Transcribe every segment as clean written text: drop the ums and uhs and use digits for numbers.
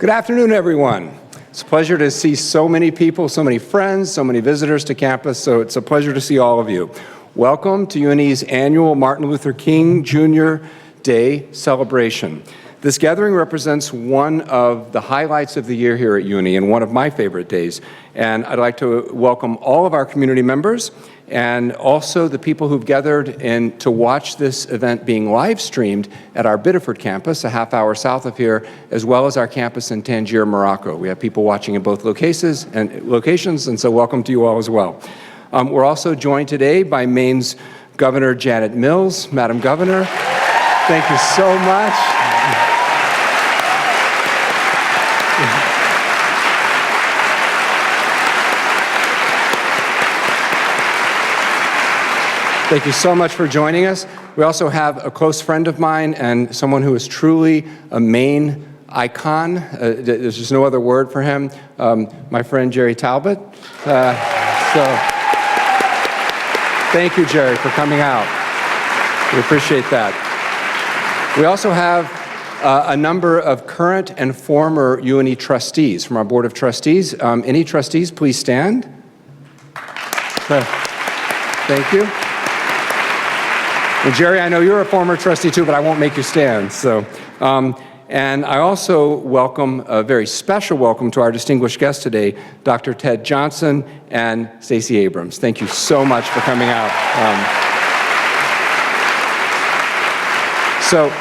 Good afternoon, everyone. It's a pleasure to see so many people, so many friends, so many visitors to campus, so it's a pleasure to see all of you. Welcome to UNE's annual Martin Luther King Jr. Day celebration. This gathering represents one of the highlights of the year here at UNE and one of my favorite days. And I'd like to welcome all of our community members and also the people who've gathered in to watch this event being live streamed at our Biddeford campus, a half hour south of here, as well as our campus in Tangier, Morocco. We have people watching in both locations, and so welcome to you all as well. We're also joined today by Maine's Governor Janet Mills. Madam Governor, thank you so much. Thank you so much for joining us. We also have a close friend of mine and someone who is truly a Maine icon. There's just no other word for him. My friend Jerry Talbot. So thank you, Jerry, for coming out. We appreciate that. We also have a number of current and former UNE trustees from our Board of Trustees. Any trustees, please stand. Thank you. And Jerry, I know you're a former trustee too, but I won't make you stand. So, and I also welcome a very special welcome to our distinguished guests today, Dr. Ted Johnson and Stacey Abrams. Thank you so much for coming out. So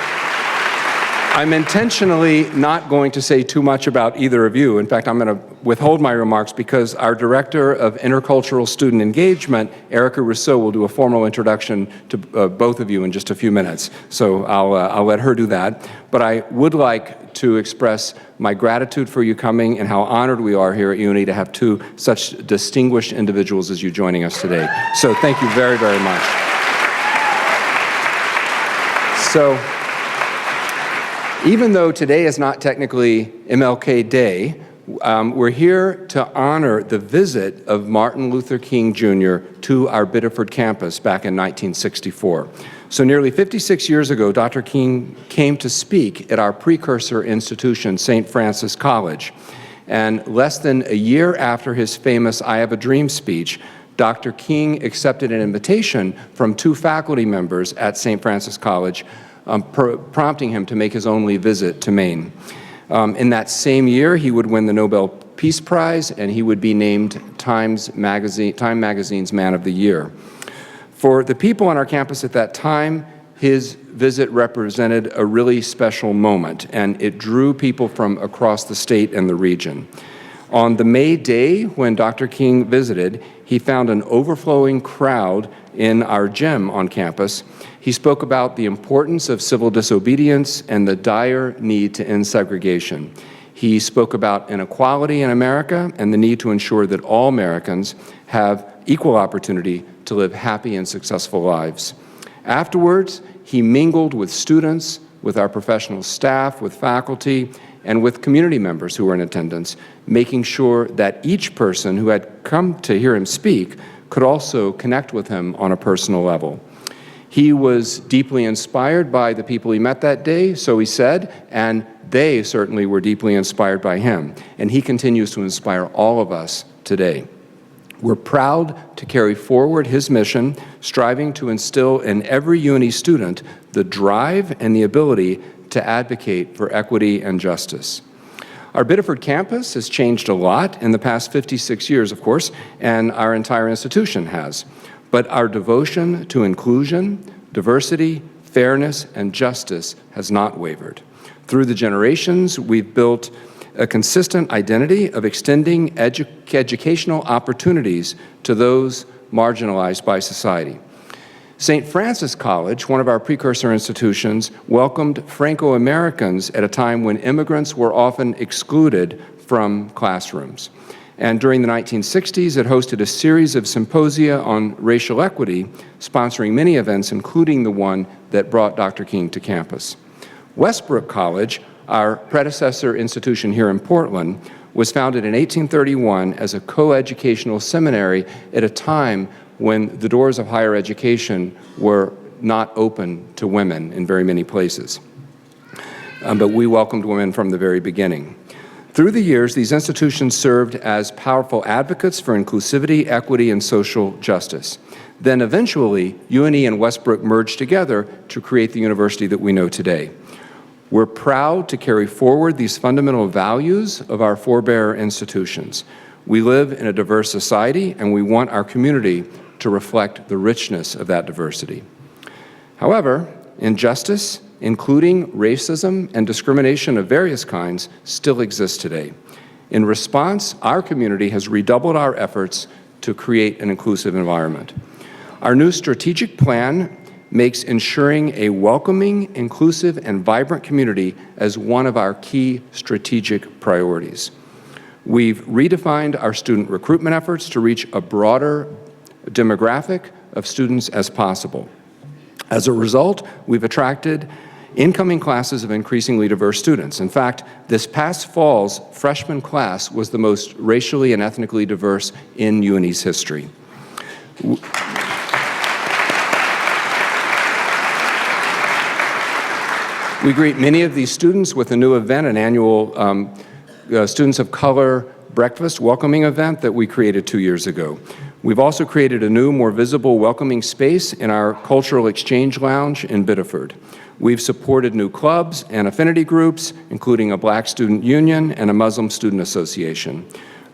I'm intentionally not going to say too much about either of you. In fact, I'm going to withhold my remarks because our Director of Intercultural Student Engagement, Erica Rousseau, will do a formal introduction to both of you in just a few minutes. So I'll let her do that. But I would like to express my gratitude for you coming and how honored we are here at UNE to have two such distinguished individuals as you joining us today. So thank you very, very much. So, even though today is not technically MLK Day, we're here to honor the visit of Martin Luther King Jr. to our Biddeford campus back in 1964. So nearly 56 years ago, Dr. King came to speak at our precursor institution, St. Francis College. And less than a year after his famous I Have a Dream speech, Dr. King accepted an invitation from two faculty members at St. Francis College, prompting him to make his only visit to Maine. In that same year, he would win the Nobel Peace Prize, and he would be named Time Magazine's Man of the Year. For the people on our campus at that time, his visit represented a really special moment, and it drew people from across the state and the region. On the May day when Dr. King visited, he found an overflowing crowd in our gym on campus. He spoke about the importance of civil disobedience and the dire need to end segregation. He spoke about inequality in America and the need to ensure that all Americans have equal opportunity to live happy and successful lives. Afterwards, he mingled with students, with our professional staff, with faculty, and with community members who were in attendance, making sure that each person who had come to hear him speak could also connect with him on a personal level. He was deeply inspired by the people he met that day, so he said, and they certainly were deeply inspired by him. And he continues to inspire all of us today. We're proud to carry forward his mission, striving to instill in every UNE student the drive and the ability to advocate for equity and justice. Our Biddeford campus has changed a lot in the past 56 years, of course, and our entire institution has. But our devotion to inclusion, diversity, fairness, and justice has not wavered. Through the generations, we've built a consistent identity of extending educational opportunities to those marginalized by society. St. Francis College, one of our precursor institutions, welcomed Franco-Americans at a time when immigrants were often excluded from classrooms. And during the 1960s, it hosted a series of symposia on racial equity, sponsoring many events, including the one that brought Dr. King to campus. Westbrook College, our predecessor institution here in Portland, was founded in 1831 as a co-educational seminary at a time when the doors of higher education were not open to women in very many places. But we welcomed women from the very beginning. Through the years, these institutions served as powerful advocates for inclusivity, equity, and social justice. Then eventually, UNE and Westbrook merged together to create the university that we know today. We're proud to carry forward these fundamental values of our forebear institutions. We live in a diverse society, and we want our community to reflect the richness of that diversity. However, injustice, including racism and discrimination of various kinds, still exists today. In response, our community has redoubled our efforts to create an inclusive environment. Our new strategic plan makes ensuring a welcoming, inclusive, and vibrant community as one of our key strategic priorities. We've redefined our student recruitment efforts to reach a broader demographic of students as possible. As a result, we've attracted incoming classes of increasingly diverse students. In fact, this past fall's freshman class was the most racially and ethnically diverse in UNE's history. We greet many of these students with a new event, an annual Students of Color Breakfast welcoming event that we created 2 years ago. We've also created a new, more visible welcoming space in our Cultural Exchange Lounge in Biddeford. We've supported new clubs and affinity groups, including a Black Student Union and a Muslim Student Association.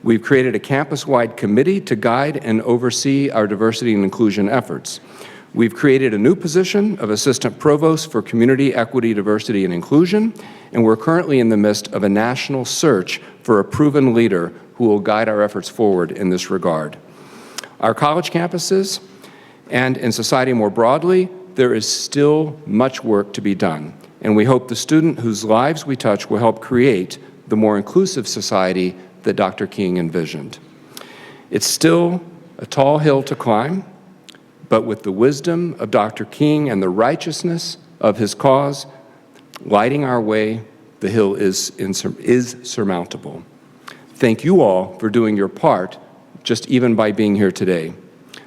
We've created a campus-wide committee to guide and oversee our diversity and inclusion efforts. We've created a new position of Assistant Provost for Community, Equity, Diversity, and Inclusion, and we're currently in the midst of a national search for a proven leader who will guide our efforts forward in this regard. Our college campuses and in society more broadly, there is still much work to be done, and we hope the student whose lives we touch will help create the more inclusive society that Dr. King envisioned. It's still a tall hill to climb, but with the wisdom of Dr. King and the righteousness of his cause lighting our way, the hill is surmountable. Thank you all for doing your part, just even by being here today.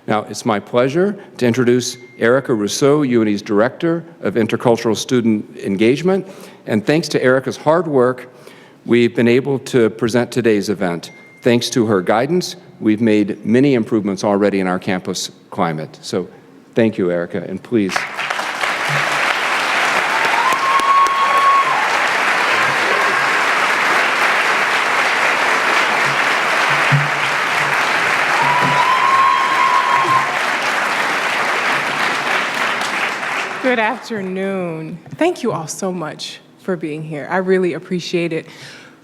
Now, it's my pleasure to introduce Erica Rousseau, UNE's Director of Intercultural Student Engagement, and thanks to Erica's hard work, we've been able to present today's event. Thanks to her guidance, we've made many improvements already in our campus climate. So thank you, Erica, and please. Good afternoon. Thank you all so much for being here. I really appreciate it.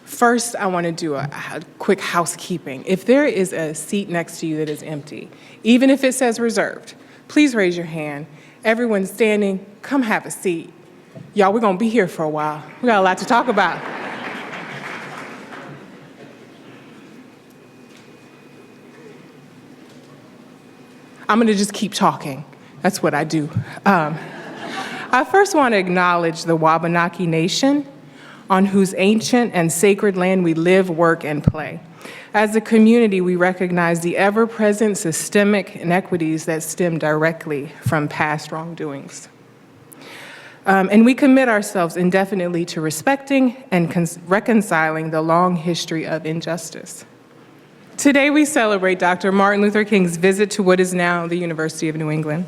First, I want to do a quick housekeeping. If there is a seat next to you that is empty, even if it says reserved, please raise your hand. Everyone standing, come have a seat. Y'all, we're going to be here for a while. We got a lot to talk about. I'm going to just keep talking. That's what I do. I first want to acknowledge the Wabanaki Nation, on whose ancient and sacred land we live, work, and play. As a community, we recognize the ever-present systemic inequities that stem directly from past wrongdoings. And we commit ourselves indefinitely to respecting and reconciling the long history of injustice. Today, we celebrate Dr. Martin Luther King's visit to what is now the University of New England.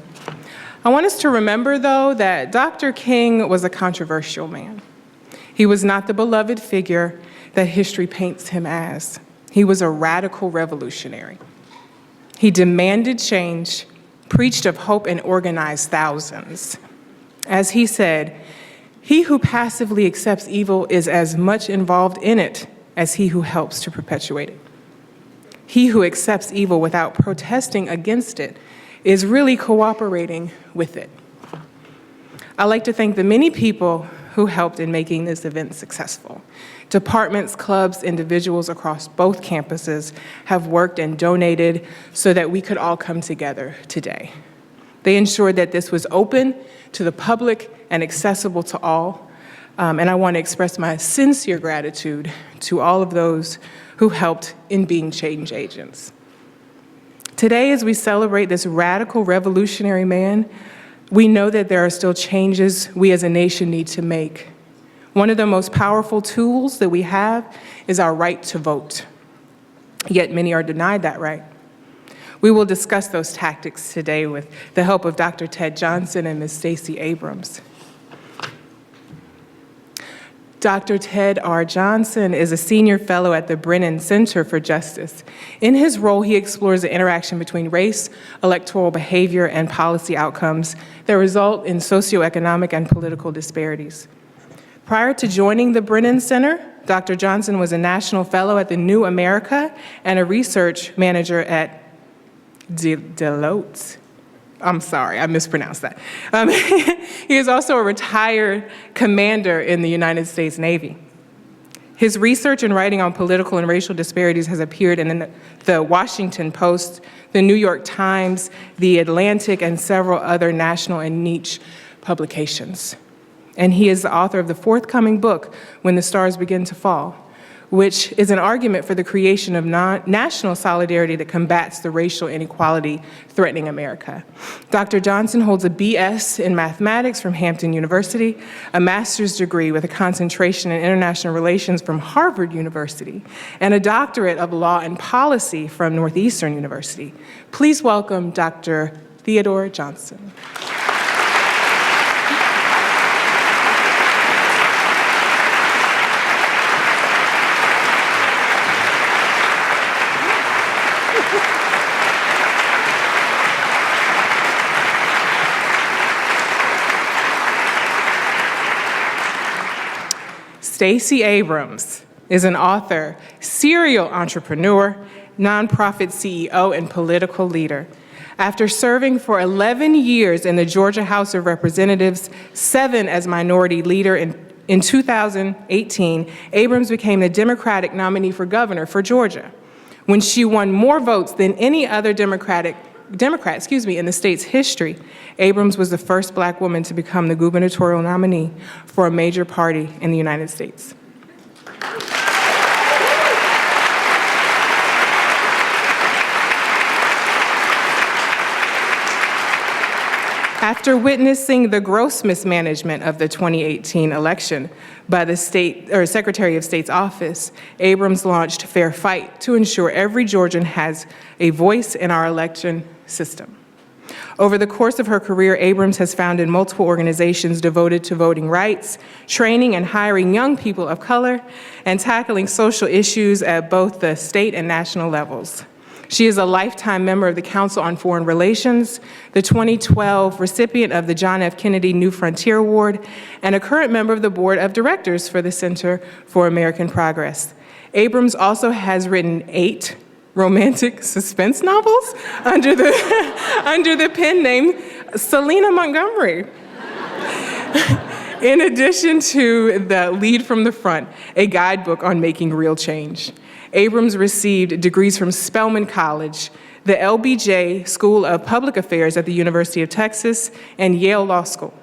I want us to remember, though, that Dr. King was a controversial man. He was not the beloved figure that history paints him as. He was a radical revolutionary. He demanded change, preached of hope, and organized thousands. As he said, "He who passively accepts evil is as much involved in it as he who helps to perpetuate it. He who accepts evil without protesting against it is really cooperating with it." I'd like to thank the many people who helped in making this event successful. Departments, clubs, individuals across both campuses have worked and donated so that we could all come together today. They ensured that this was open to the public and accessible to all. And I want to express my sincere gratitude to all of those who helped in being change agents. Today, as we celebrate this radical revolutionary man, we know that there are still changes we as a nation need to make. One of the most powerful tools that we have is our right to vote. Yet many are denied that right. We will discuss those tactics today with the help of Dr. Ted Johnson and Ms. Stacey Abrams. Dr. Ted R. Johnson is a senior fellow at the Brennan Center for Justice. In his role, he explores the interaction between race, electoral behavior, and policy outcomes that result in socioeconomic and political disparities. Prior to joining the Brennan Center, Dr. Johnson was a national fellow at the New America and a research manager at Deloitte. I'm sorry, I mispronounced that. He is also a retired commander in the United States Navy. His research and writing on political and racial disparities has appeared in the Washington Post, the New York Times, the Atlantic, and several other national and niche publications. And he is the author of the forthcoming book, When the Stars Begin to Fall, which is an argument for the creation of national solidarity that combats the racial inequality threatening America. Dr. Johnson holds a BS in mathematics from Hampton University, a master's degree with a concentration in international relations from Harvard University, and a doctorate of law and policy from Northeastern University. Please welcome Dr. Theodore Johnson. Stacey Abrams is an author, serial entrepreneur, nonprofit CEO, and political leader. After serving for 11 years in the Georgia House of Representatives, 7 as minority leader in 2018, Abrams became the Democratic nominee for governor for Georgia, when she won more votes than any other Democrat in the state's history. Abrams was the first Black woman to become the gubernatorial nominee for a major party in the United States. After witnessing the gross mismanagement of the 2018 election by the Secretary of State's office, Abrams launched Fair Fight to ensure every Georgian has a voice in our election system. Over the course of her career, Abrams has founded multiple organizations devoted to voting rights, training and hiring young people of color, and tackling social issues at both the state and national levels. She is a lifetime member of the Council on Foreign Relations, the 2012 recipient of the John F. Kennedy New Frontier Award, and a current member of the Board of Directors for the Center for American Progress. Abrams also has written 8 romantic suspense novels under the pen name Selena Montgomery. In addition to the Lead from the Front, a guidebook on making real change. Abrams received degrees from Spelman College, the LBJ School of Public Affairs at the University of Texas, and Yale Law School.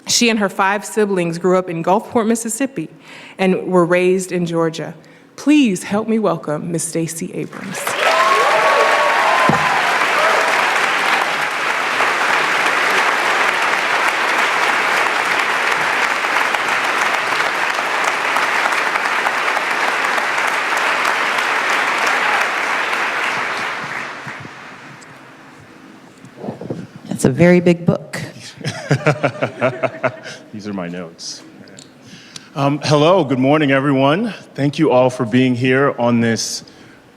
She and her 5 siblings grew up in Gulfport, Mississippi, and were raised in Georgia. Please help me welcome Ms. Stacey Abrams. It's a very big book. These are my notes. Hello, good morning, everyone. Thank you all for being here on this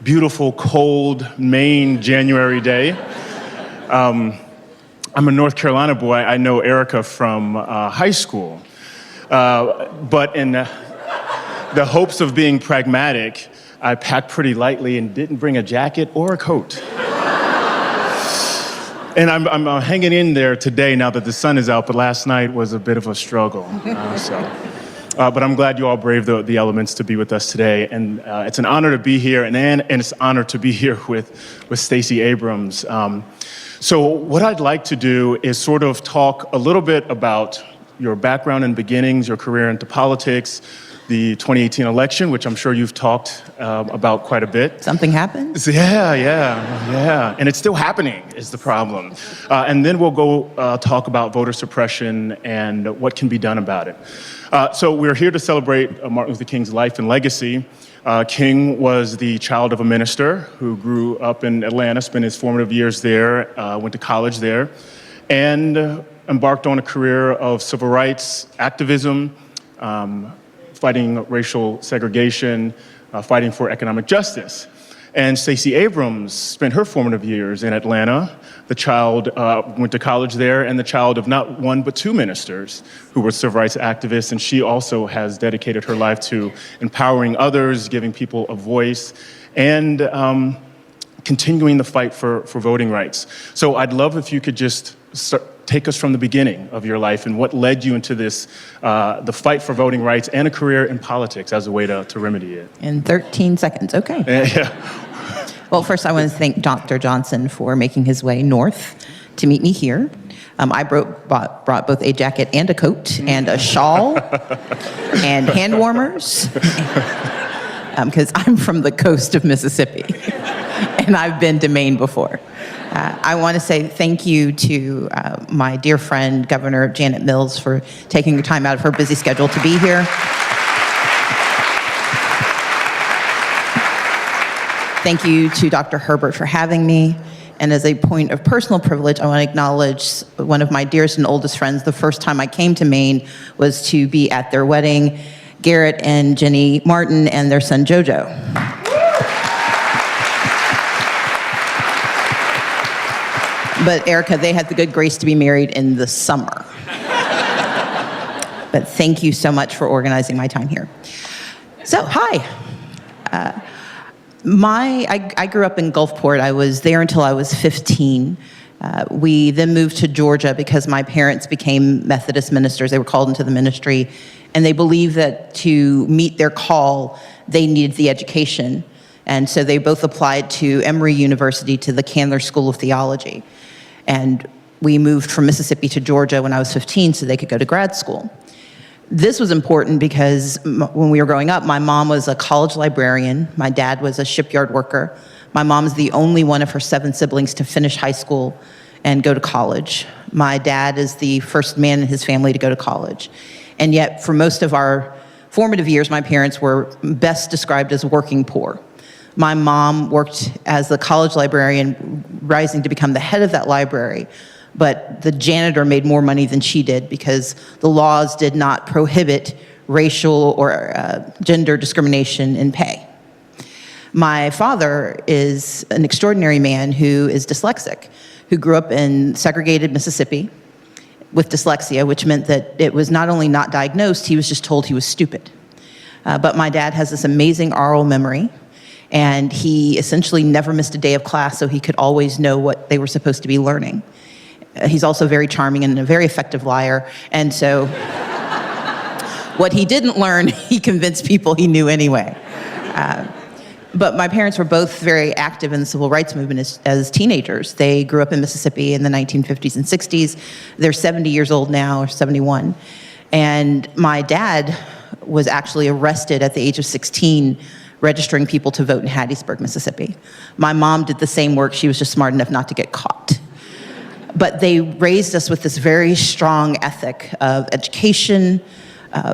beautiful, cold Maine January day. I'm a North Carolina boy. I know Erica from high school. But in the hopes of being pragmatic, I packed pretty lightly and didn't bring a jacket or a coat. And I'm hanging in there today now that the sun is out, but last night was a bit of a struggle. But I'm glad you all braved the elements to be with us today. And it's an honor to be here, and it's an honor to be here with Stacey Abrams. So what I'd like to do is sort of talk a little bit about your background and beginnings, your career into politics, the 2018 election, which I'm sure you've talked about quite a bit. Something happened? Yeah. And it's still happening is the problem. And then we'll go talk about voter suppression and what can be done about it. So we're here to celebrate Martin Luther King's life and legacy. King was the child of a minister who grew up in Atlanta, spent his formative years there, went to college there, and embarked on a career of civil rights activism, fighting racial segregation, fighting for economic justice. And Stacey Abrams spent her formative years in Atlanta. The child went to college there, and the child of not one but two ministers who were civil rights activists, and she also has dedicated her life to empowering others, giving people a voice, and continuing the fight for voting rights. So I'd love if you could just take us from the beginning of your life and what led you into this, the fight for voting rights and a career in politics as a way to remedy it. In 13 seconds, okay. Yeah. Well, first I want to thank Dr. Johnson for making his way north to meet me here. I brought both a jacket and a coat and a shawl and hand warmers because I'm from the coast of Mississippi and I've been to Maine before. I want to say thank you to my dear friend, Governor Janet Mills, for taking the time out of her busy schedule to be here. Thank you to Dr. Herbert for having me. And as a point of personal privilege, I want to acknowledge one of my dearest and oldest friends. The first time I came to Maine was to be at their wedding, Garrett and Jenny Martin and their son, Jojo. But Erica, they had the good grace to be married in the summer. But thank you so much for organizing my time here. So, hi. I grew up in Gulfport. I was there until I was 15. We then moved to Georgia because my parents became Methodist ministers. They were called into the ministry, and they believed that to meet their call, they needed the education. And so they both applied to Emory University to the Candler School of Theology. And we moved from Mississippi to Georgia when I was 15 so they could go to grad school. This was important because when we were growing up, my mom was a college librarian. My dad was a shipyard worker. My mom is the only one of her 7 siblings to finish high school and go to college. My dad is the first man in his family to go to college. And yet, for most of our formative years, my parents were best described as working poor. My mom worked as a college librarian, rising to become the head of that library. But the janitor made more money than she did because the laws did not prohibit racial or gender discrimination in pay. My father is an extraordinary man who is dyslexic, who grew up in segregated Mississippi with dyslexia, which meant that it was not only not diagnosed, he was just told he was stupid. But my dad has this amazing oral memory, and he essentially never missed a day of class, so he could always know what they were supposed to be learning. He's also very charming and a very effective liar. And so what he didn't learn, he convinced people he knew anyway. But my parents were both very active in the civil rights movement as teenagers. They grew up in Mississippi in the 1950s and 60s. They're 70 years old now, or 71. And my dad was actually arrested at the age of 16 registering people to vote in Hattiesburg, Mississippi. My mom did the same work. She was just smart enough not to get caught. But they raised us with this very strong ethic of education,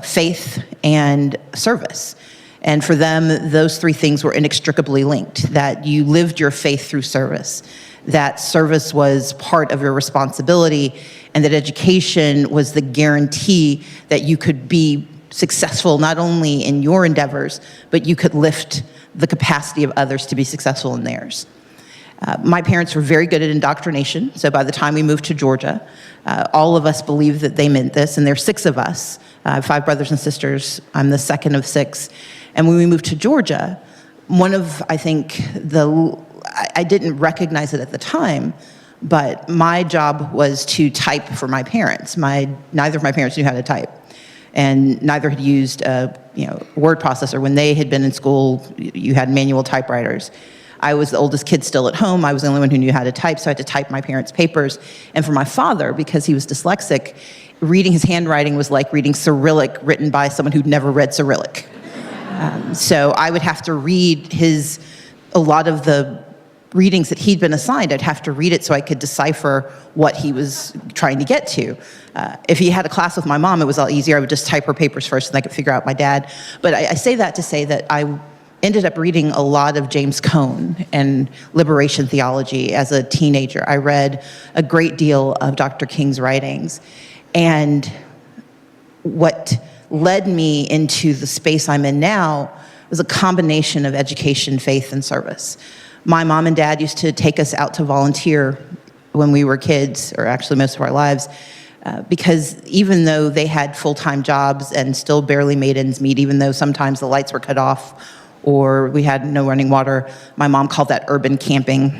faith, and service. And for them, those 3 things were inextricably linked, that you lived your faith through service, that service was part of your responsibility, and that education was the guarantee that you could be successful not only in your endeavors, but you could lift the capacity of others to be successful in theirs. My parents were very good at indoctrination, so by the time we moved to Georgia, all of us believed that they meant this, and there are 6 of us. I have 5 brothers and sisters. I'm the second of 6. And when we moved to Georgia, one of, I think, I didn't recognize it at the time, but my job was to type for my parents. Neither of my parents knew how to type, and neither had used a word processor. When they had been in school, you had manual typewriters. I was the oldest kid still at home. I was the only one who knew how to type, so I had to type my parents' papers. And for my father, because he was dyslexic, reading his handwriting was like reading Cyrillic written by someone who'd never read Cyrillic. So I would have to read a lot of the readings that he'd been assigned. I'd have to read it so I could decipher what he was trying to get to. If he had a class with my mom, it was a lot easier. I would just type her papers first and I could figure out my dad. But I say that to say that I ended up reading a lot of James Cone and liberation theology as a teenager. I read a great deal of Dr. King's writings. And what led me into the space I'm in now was a combination of education, faith, and service. My mom and dad used to take us out to volunteer when we were kids, or actually most of our lives, because even though they had full-time jobs and still barely made ends meet, even though sometimes the lights were cut off or we had no running water, my mom called that urban camping.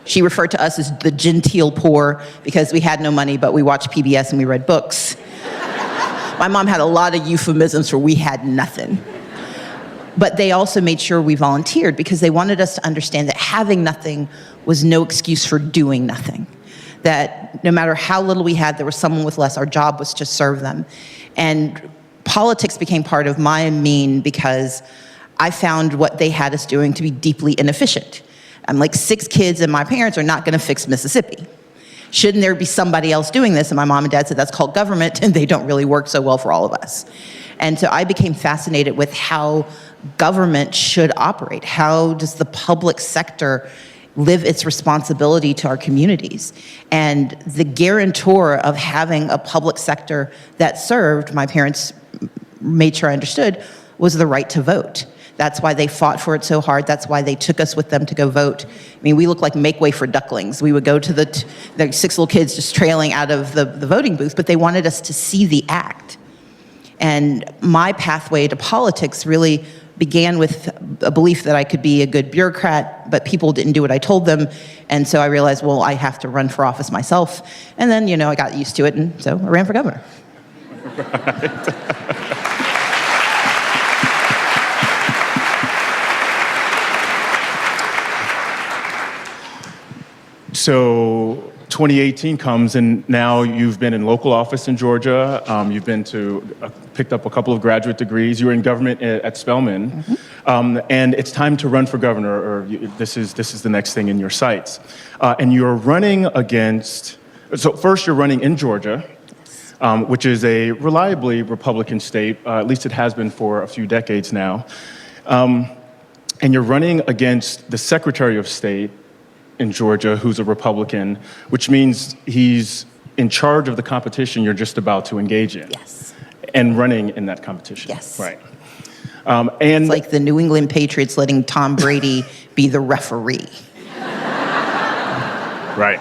She referred to us as the genteel poor because we had no money, but we watched PBS and we read books. My mom had a lot of euphemisms for we had nothing. But they also made sure we volunteered because they wanted us to understand that having nothing was no excuse for doing nothing. That no matter how little we had, there was someone with less. Our job was to serve them. And politics became part of my mean because I found what they had us doing to be deeply inefficient. I'm like 6 kids and my parents are not gonna fix Mississippi. Shouldn't there be somebody else doing this? And my mom and dad said that's called government and they don't really work so well for all of us. And so I became fascinated with how government should operate. How does the public sector live its responsibility to our communities? And the guarantor of having a public sector that served, my parents made sure I understood, was the right to vote. That's why they fought for it so hard. That's why they took us with them to go vote. I mean, we looked like make way for ducklings. We would go to the 6 little kids just trailing out of the voting booth, but they wanted us to see the act. And my pathway to politics really began with a belief that I could be a good bureaucrat, but people didn't do what I told them. And so I realized, well, I have to run for office myself. And then, I got used to it, and so I ran for governor. So 2018 comes, and now you've been in local office in Georgia. You've been picked up a couple of graduate degrees. You were in government at Spelman, and it's time to run for governor. Or this is the next thing in your sights, and you're running against. So first, you're running in Georgia, which is a reliably Republican state. At least it has been for a few decades now, and you're running against the Secretary of State in Georgia, who's a Republican, which means he's in charge of the competition you're just about to engage in. Yes. And running in that competition. Yes. Right. And it's like the New England Patriots letting Tom Brady be the referee. Right.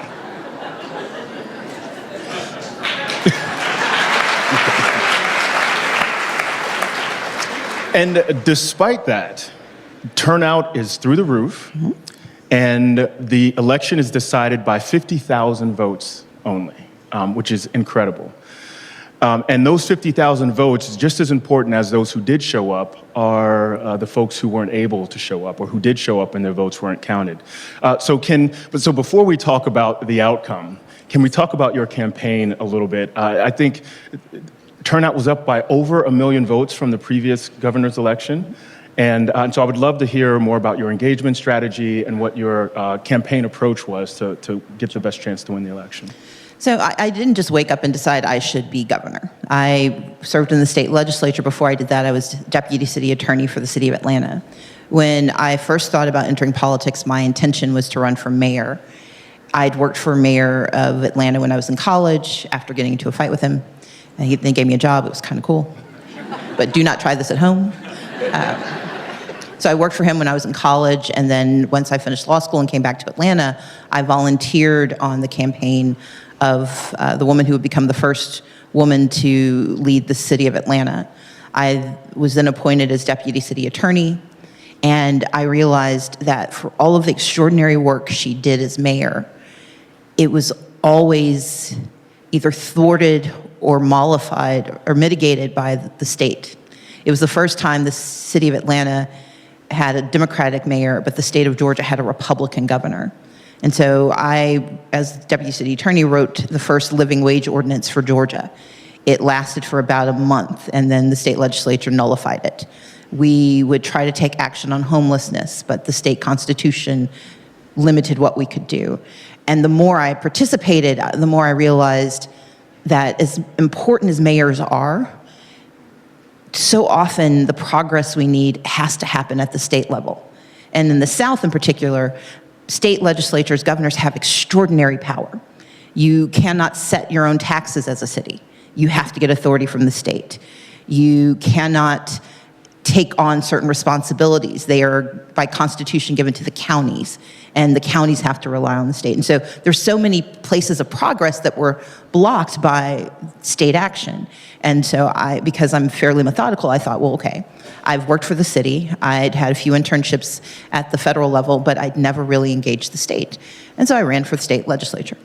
And despite that, turnout is through the roof. Mm-hmm. And the election is decided by 50,000 votes only, which is incredible. And those 50,000 votes, just as important as those who did show up, are the folks who weren't able to show up or who did show up and their votes weren't counted. So before we talk about the outcome, can we talk about your campaign a little bit? I think turnout was up by over 1 million votes from the previous governor's election. And so I would love to hear more about your engagement strategy and what your campaign approach was to get the best chance to win the election. So I didn't just wake up and decide I should be governor. I served in the state legislature. Before I did that, I was deputy city attorney for the city of Atlanta. When I first thought about entering politics, my intention was to run for mayor. I'd worked for mayor of Atlanta when I was in college after getting into a fight with him. And he then gave me a job. It was kind of cool. But do not try this at home. So I worked for him when I was in college, and then once I finished law school and came back to Atlanta, I volunteered on the campaign of the woman who would become the first woman to lead the city of Atlanta. I was then appointed as deputy city attorney, and I realized that for all of the extraordinary work she did as mayor, it was always either thwarted or mollified or mitigated by the state. It was the first time the city of Atlanta had a Democratic mayor, but the state of Georgia had a Republican governor. And so I, as deputy city attorney, wrote the first living wage ordinance for Georgia. It lasted for about a month, and then the state legislature nullified it. We would try to take action on homelessness, but the state constitution limited what we could do. And the more I participated, the more I realized that as important as mayors are, so often the progress we need has to happen at the state level. And in the South in particular, state legislatures, governors have extraordinary power. You cannot set your own taxes as a city. You have to get authority from the state. You cannot take on certain responsibilities. They are, by constitution, given to the counties, and the counties have to rely on the state. And so there's so many places of progress that were blocked by state action. And so because I'm fairly methodical, I thought, well, okay, I've worked for the city. I'd had a few internships at the federal level, but I'd never really engaged the state. And so I ran for the state legislature.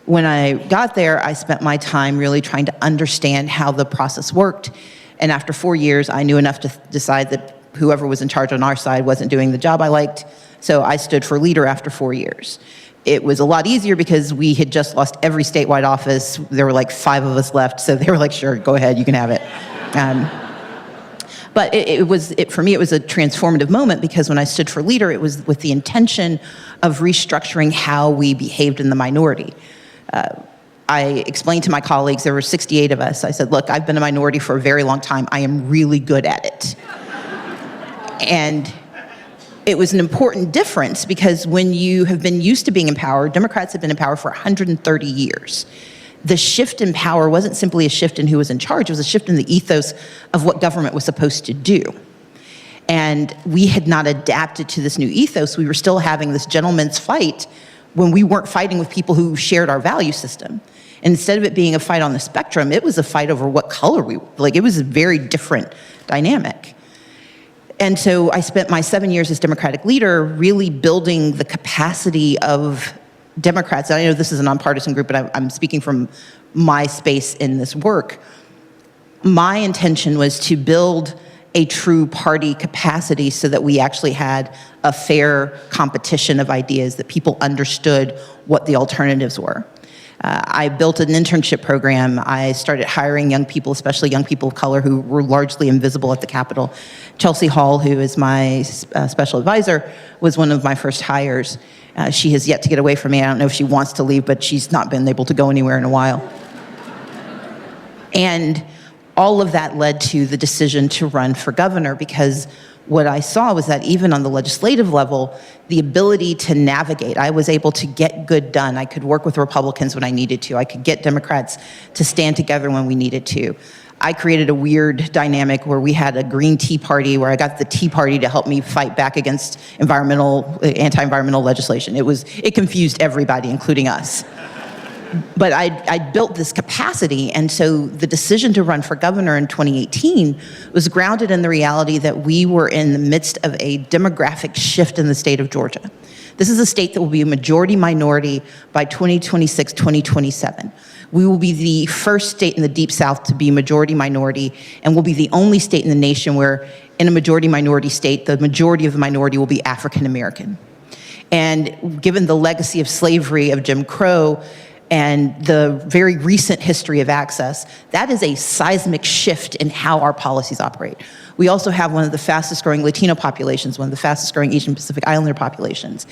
When I got there, I spent my time really trying to understand how the process worked. And after 4 years, I knew enough to decide that whoever was in charge on our side wasn't doing the job I liked. So I stood for leader after 4 years. It was a lot easier because we had just lost every statewide office. There were like 5 of us left, so they were like, sure, go ahead, you can have it. But for me, it was a transformative moment because when I stood for leader, it was with the intention of restructuring how we behaved in the minority. I explained to my colleagues, there were 68 of us, I said, look, I've been a minority for a very long time. I am really good at it. And it was an important difference because when you have been used to being in power, Democrats have been in power for 130 years. The shift in power wasn't simply a shift in who was in charge, it was a shift in the ethos of what government was supposed to do. And we had not adapted to this new ethos. We were still having this gentleman's fight when we weren't fighting with people who shared our value system. And instead of it being a fight on the spectrum, it was a fight over what color we were. Like, it was a very different dynamic. And so I spent my 7 years as Democratic leader really building the capacity of Democrats. And I know this is a nonpartisan group, but I'm speaking from my space in this work. My intention was to build a true party capacity so that we actually had a fair competition of ideas, that people understood what the alternatives were. I built an internship program. I started hiring young people, especially young people of color who were largely invisible at the Capitol. Chelsea Hall, who is my special advisor, was one of my first hires. She has yet to get away from me. I don't know if she wants to leave, but she's not been able to go anywhere in a while. And all of that led to the decision to run for governor, because what I saw was that even on the legislative level, the ability to navigate, I was able to get good done. I could work with Republicans when I needed to. I could get Democrats to stand together when we needed to. I created a weird dynamic where we had a green Tea Party, where I got the Tea Party to help me fight back against anti-environmental legislation. It confused everybody, including us. But I built this capacity, and so the decision to run for governor in 2018 was grounded in the reality that we were in the midst of a demographic shift in the state of Georgia. This is a state that will be a majority minority by 2026, 2027. We will be the first state in the Deep South to be majority minority, and we'll be the only state in the nation where, in a majority minority state, the majority of the minority will be African American. And given the legacy of slavery, of Jim Crow, and the very recent history of access, that is a seismic shift in how our policies operate. We also have one of the fastest growing Latino populations, one of the fastest growing Asian Pacific Islander populations.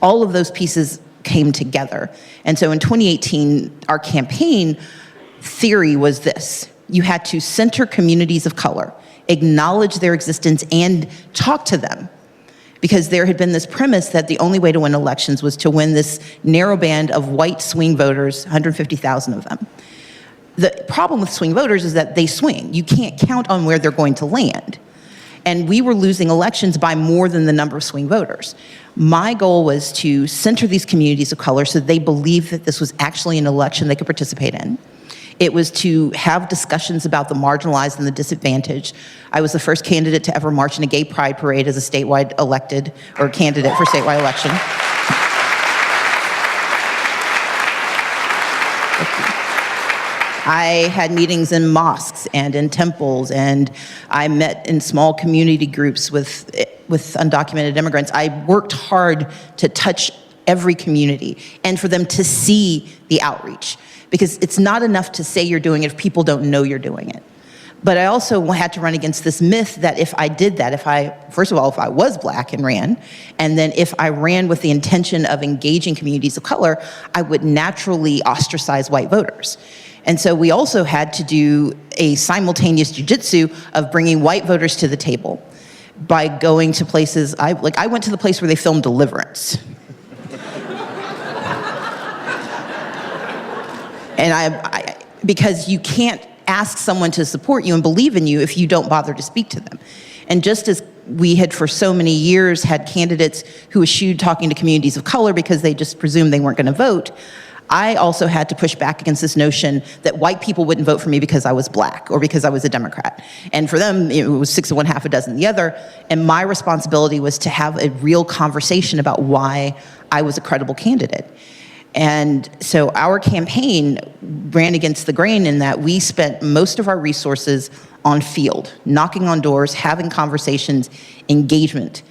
All of those pieces came together. And so in 2018, our campaign theory was this: you had to center communities of color, acknowledge their existence, and talk to them. Because there had been this premise that the only way to win elections was to win this narrow band of white swing voters, 150,000 of them. The problem with swing voters is that they swing. You can't count on where they're going to land. And we were losing elections by more than the number of swing voters. My goal was to center these communities of color so they believed that this was actually an election they could participate in. It was to have discussions about the marginalized and the disadvantaged. I was the first candidate to ever march in a gay pride parade as a statewide elected, or candidate for statewide election. I had meetings in mosques and in temples, and I met in small community groups with undocumented immigrants. I worked hard to touch every community, and for them to see the outreach. Because it's not enough to say you're doing it if people don't know you're doing it. But I also had to run against this myth that if I did that, first of all, if I was Black and ran, and then if I ran with the intention of engaging communities of color, I would naturally ostracize white voters. And so we also had to do a simultaneous jujitsu of bringing white voters to the table by going to places, I went to the place where they filmed Deliverance. And because you can't ask someone to support you and believe in you if you don't bother to speak to them. And just as we had for so many years had candidates who eschewed talking to communities of color because they just presumed they weren't going to vote, I also had to push back against this notion that white people wouldn't vote for me because I was Black or because I was a Democrat. And for them, it was 6 of one, half a dozen the other. And my responsibility was to have a real conversation about why I was a credible candidate. And so our campaign ran against the grain in that we spent most of our resources on field, knocking on doors, having conversations, engagement.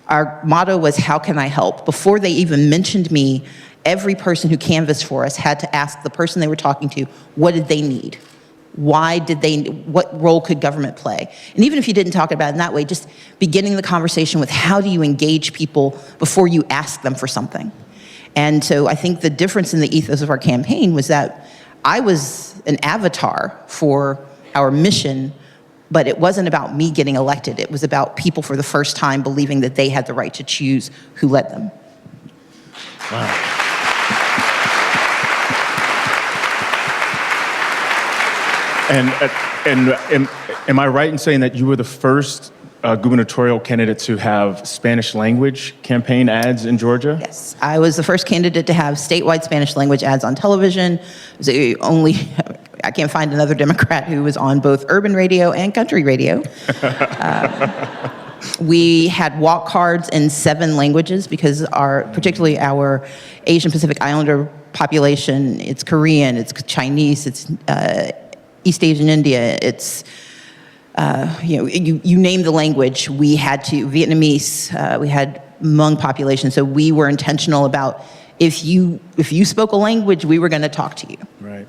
Our motto was, how can I help? Before they even mentioned me, every person who canvassed for us had to ask the person they were talking to, what did they need? What role could government play? And even if you didn't talk about it in that way, just beginning the conversation with how do you engage people before you ask them for something? And so I think the difference in the ethos of our campaign was that I was an avatar for our mission, but it wasn't about me getting elected. It was about people for the first time believing that they had the right to choose who led them. Wow. And am I right in saying that you were the first gubernatorial candidate to have Spanish language campaign ads in Georgia? Yes, I was the first candidate to have statewide Spanish language ads on television. It was the only, I can't find another Democrat who was on both urban radio and country radio. We had walk cards in 7 languages because particularly our Asian Pacific Islander population, it's Korean, it's Chinese, it's East Asian India, it's you name the language, we had to, Vietnamese, we had Hmong population, so we were intentional about if you spoke a language, we were gonna talk to you. Right.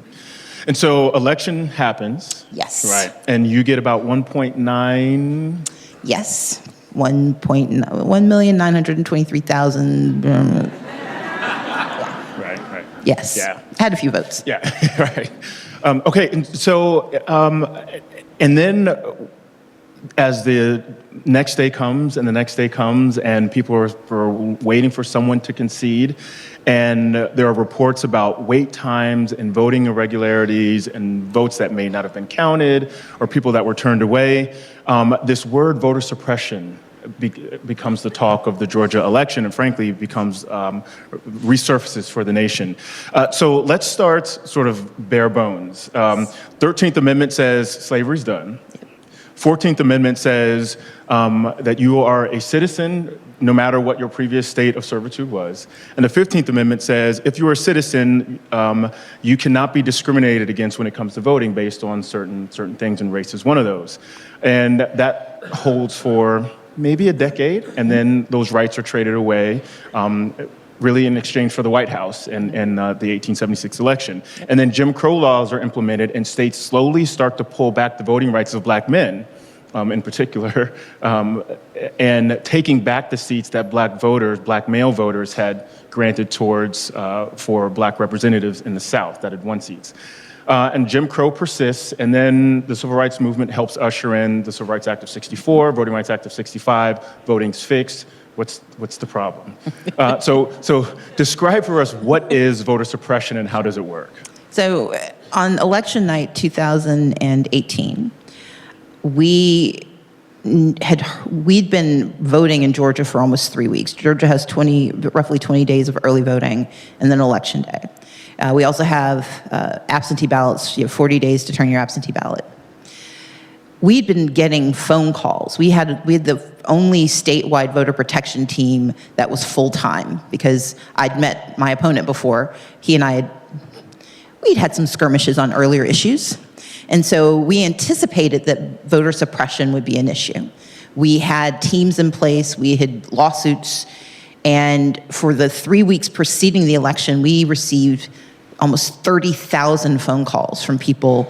And so election happens. Yes. Right. And you get about 1.9. Yes, 1,923,000. Right. Yes. Yeah. Had a few votes. Yeah, right. Okay, and so, and then as the next day comes and the next day comes and people are waiting for someone to concede, and there are reports about wait times and voting irregularities and votes that may not have been counted or people that were turned away, this word voter suppression becomes the talk of the Georgia election and frankly becomes resurfaces for the nation. So let's start sort of bare bones. 13th Amendment says slavery's done. 14th Amendment says that you are a citizen no matter what your previous state of servitude was. And the 15th Amendment says if you are a citizen, you cannot be discriminated against when it comes to voting based on certain things, and race is one of those. And that holds for maybe a decade, and then those rights are traded away, really in exchange for the White House and the 1876 election. And then Jim Crow laws are implemented, and states slowly start to pull back the voting rights of Black men, in particular, and taking back the seats that Black male voters had granted towards for Black representatives in the South that had won seats. And Jim Crow persists, and then the Civil Rights Movement helps usher in the Civil Rights Act of 64, Voting Rights Act of 65, voting's fixed. What's the problem? So describe for us what is voter suppression and how does it work? So on election night 2018, we'd been voting in Georgia for almost 3 weeks. Georgia has roughly 20 days of early voting and then election day. We also have absentee ballots. You have 40 days to turn your absentee ballot. We'd been getting phone calls. We had the only statewide voter protection team that was full-time because I'd met my opponent before. He and we'd had some skirmishes on earlier issues. And so we anticipated that voter suppression would be an issue. We had teams in place, we had lawsuits, And for the 3 weeks preceding the election, we received almost 30,000 phone calls from people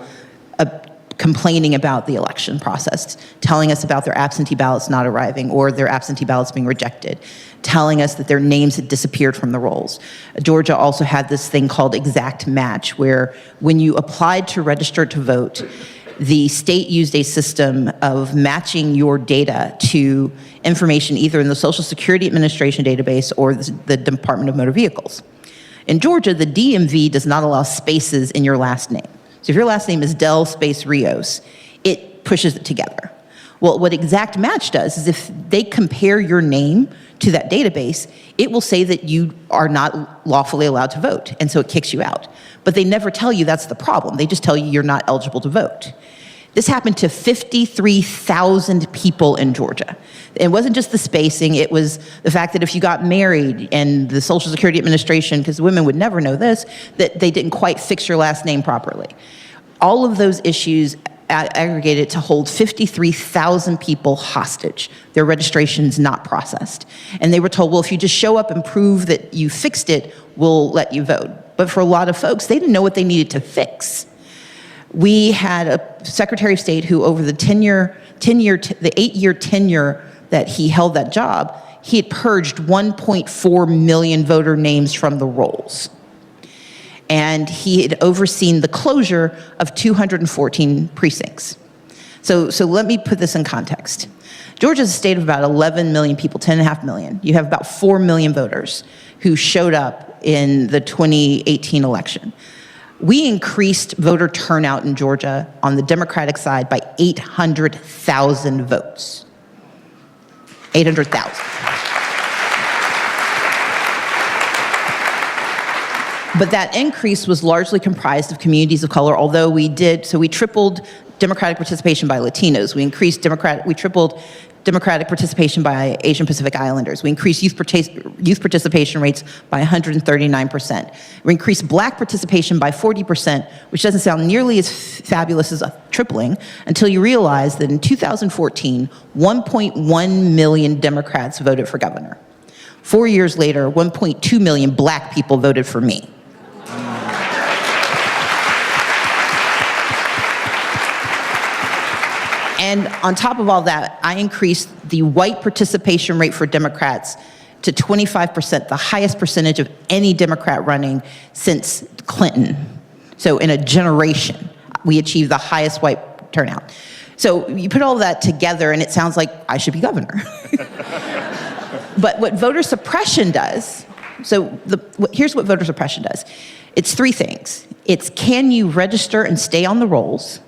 complaining about the election process, telling us about their absentee ballots not arriving or their absentee ballots being rejected, telling us that their names had disappeared from the rolls. Georgia also had this thing called exact match, where when you applied to register to vote, the state used a system of matching your data to information either in the Social Security Administration database or the Department of Motor Vehicles. In Georgia, the DMV does not allow spaces in your last name. So if your last name is Del space Rios, it pushes it together. Well, what exact match does is if they compare your name to that database, it will say that you are not lawfully allowed to vote, and so it kicks you out. But they never tell you that's the problem. They just tell you you're not eligible to vote. This happened to 53,000 people in Georgia. It wasn't just the spacing, it was the fact that if you got married and the Social Security Administration, because women would never know this, that they didn't quite fix your last name properly. All of those issues aggregated to hold 53,000 people hostage. Their registration's not processed. And they were told, well, if you just show up and prove that you fixed it, we'll let you vote. But for a lot of folks, they didn't know what they needed to fix. We had a Secretary of State who, over the 8-year tenure that he held that job, he had purged 1.4 million voter names from the rolls. And he had overseen the closure of 214 precincts. So let me put this in context. Georgia's a state of about 11 million people, 10.5 million. You have about 4 million voters who showed up in the 2018 election. We increased voter turnout in Georgia on the Democratic side by 800,000 votes. 800,000. But that increase was largely comprised of communities of color, although we tripled Democratic participation by Latinos. We tripled Democratic participation by Asian Pacific Islanders. We increased youth participation rates by 139%. We increased Black participation by 40%, which doesn't sound nearly as fabulous as a tripling until you realize that in 2014, 1.1 million Democrats voted for governor. 4 years later, 1.2 million Black people voted for me. And on top of all that, I increased the white participation rate for Democrats to 25%, the highest percentage of any Democrat running since Clinton. So in a generation, we achieved the highest white turnout. So you put all that together and it sounds like I should be governor. But what voter suppression does, here's what voter suppression does. It's 3 things. It's can you register and stay on the rolls?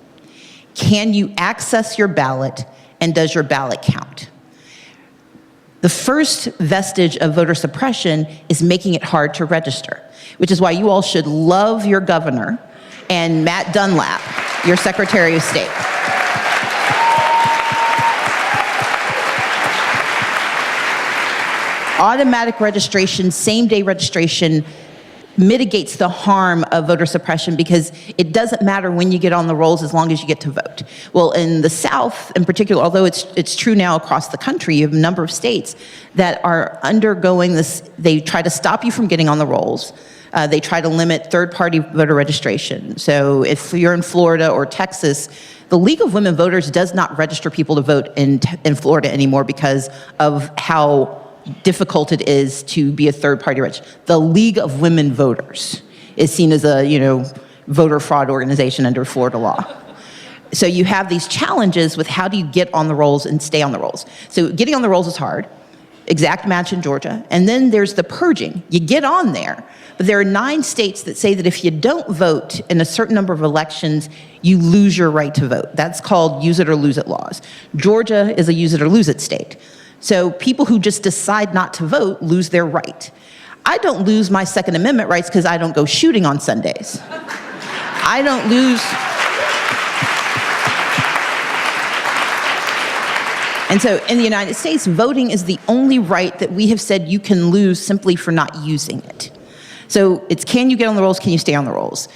Can you access your ballot, and does your ballot count? The first vestige of voter suppression is making it hard to register, which is why you all should love your governor and Matt Dunlap, your Secretary of State. Automatic registration, same-day registration, mitigates the harm of voter suppression because it doesn't matter when you get on the rolls as long as you get to vote. Well, in the South in particular, although it's true now across the country, you have a number of states that are undergoing this. They try to stop you from getting on the rolls. They try to limit third-party voter registration. So if you're in Florida or Texas, the League of Women Voters does not register people to vote in Florida anymore because of how difficult it is to be a third-party register. The League of Women Voters is seen as a, voter fraud organization under Florida law. So you have these challenges with how do you get on the rolls and stay on the rolls. So getting on the rolls is hard. Exact match in Georgia. And then there's the purging. You get on there, but there are 9 states that say that if you don't vote in a certain number of elections, you lose your right to vote. That's called use it or lose it laws. Georgia is a use it or lose it state. So people who just decide not to vote lose their right. I don't lose my Second Amendment rights because I don't go shooting on Sundays. I don't lose. And so in the United States, voting is the only right that we have said you can lose simply for not using it. So it's can you get on the rolls, can you stay on the rolls?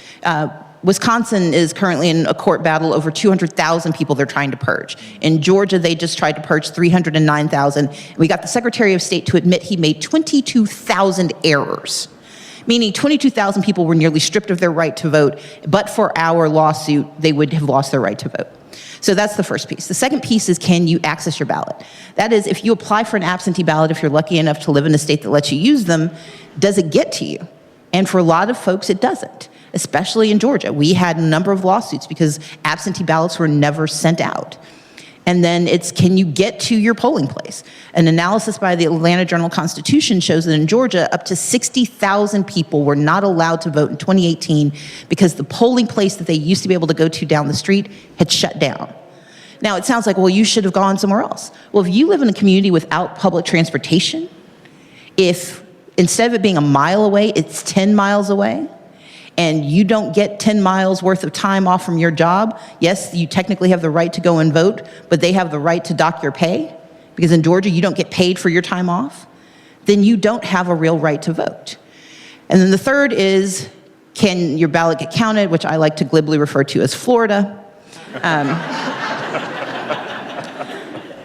Wisconsin is currently in a court battle over 200,000 people they're trying to purge. In Georgia, they just tried to purge 309,000. We got the Secretary of State to admit he made 22,000 errors, meaning 22,000 people were nearly stripped of their right to vote, but for our lawsuit, they would have lost their right to vote. So that's the first piece. The second piece is, can you access your ballot? That is, if you apply for an absentee ballot, if you're lucky enough to live in a state that lets you use them, does it get to you? And for a lot of folks, it doesn't, especially in Georgia. We had a number of lawsuits because absentee ballots were never sent out. And then it's, can you get to your polling place? An analysis by the Atlanta Journal-Constitution shows that in Georgia, up to 60,000 people were not allowed to vote in 2018 because the polling place that they used to be able to go to down the street had shut down. Now, it sounds like, well, you should have gone somewhere else. Well, if you live in a community without public transportation, if instead of it being a mile away, it's 10 miles away, and you don't get 10 miles worth of time off from your job, yes, you technically have the right to go and vote, but they have the right to dock your pay, because in Georgia, you don't get paid for your time off, then you don't have a real right to vote. And then the third is, can your ballot get counted, which I like to glibly refer to as Florida.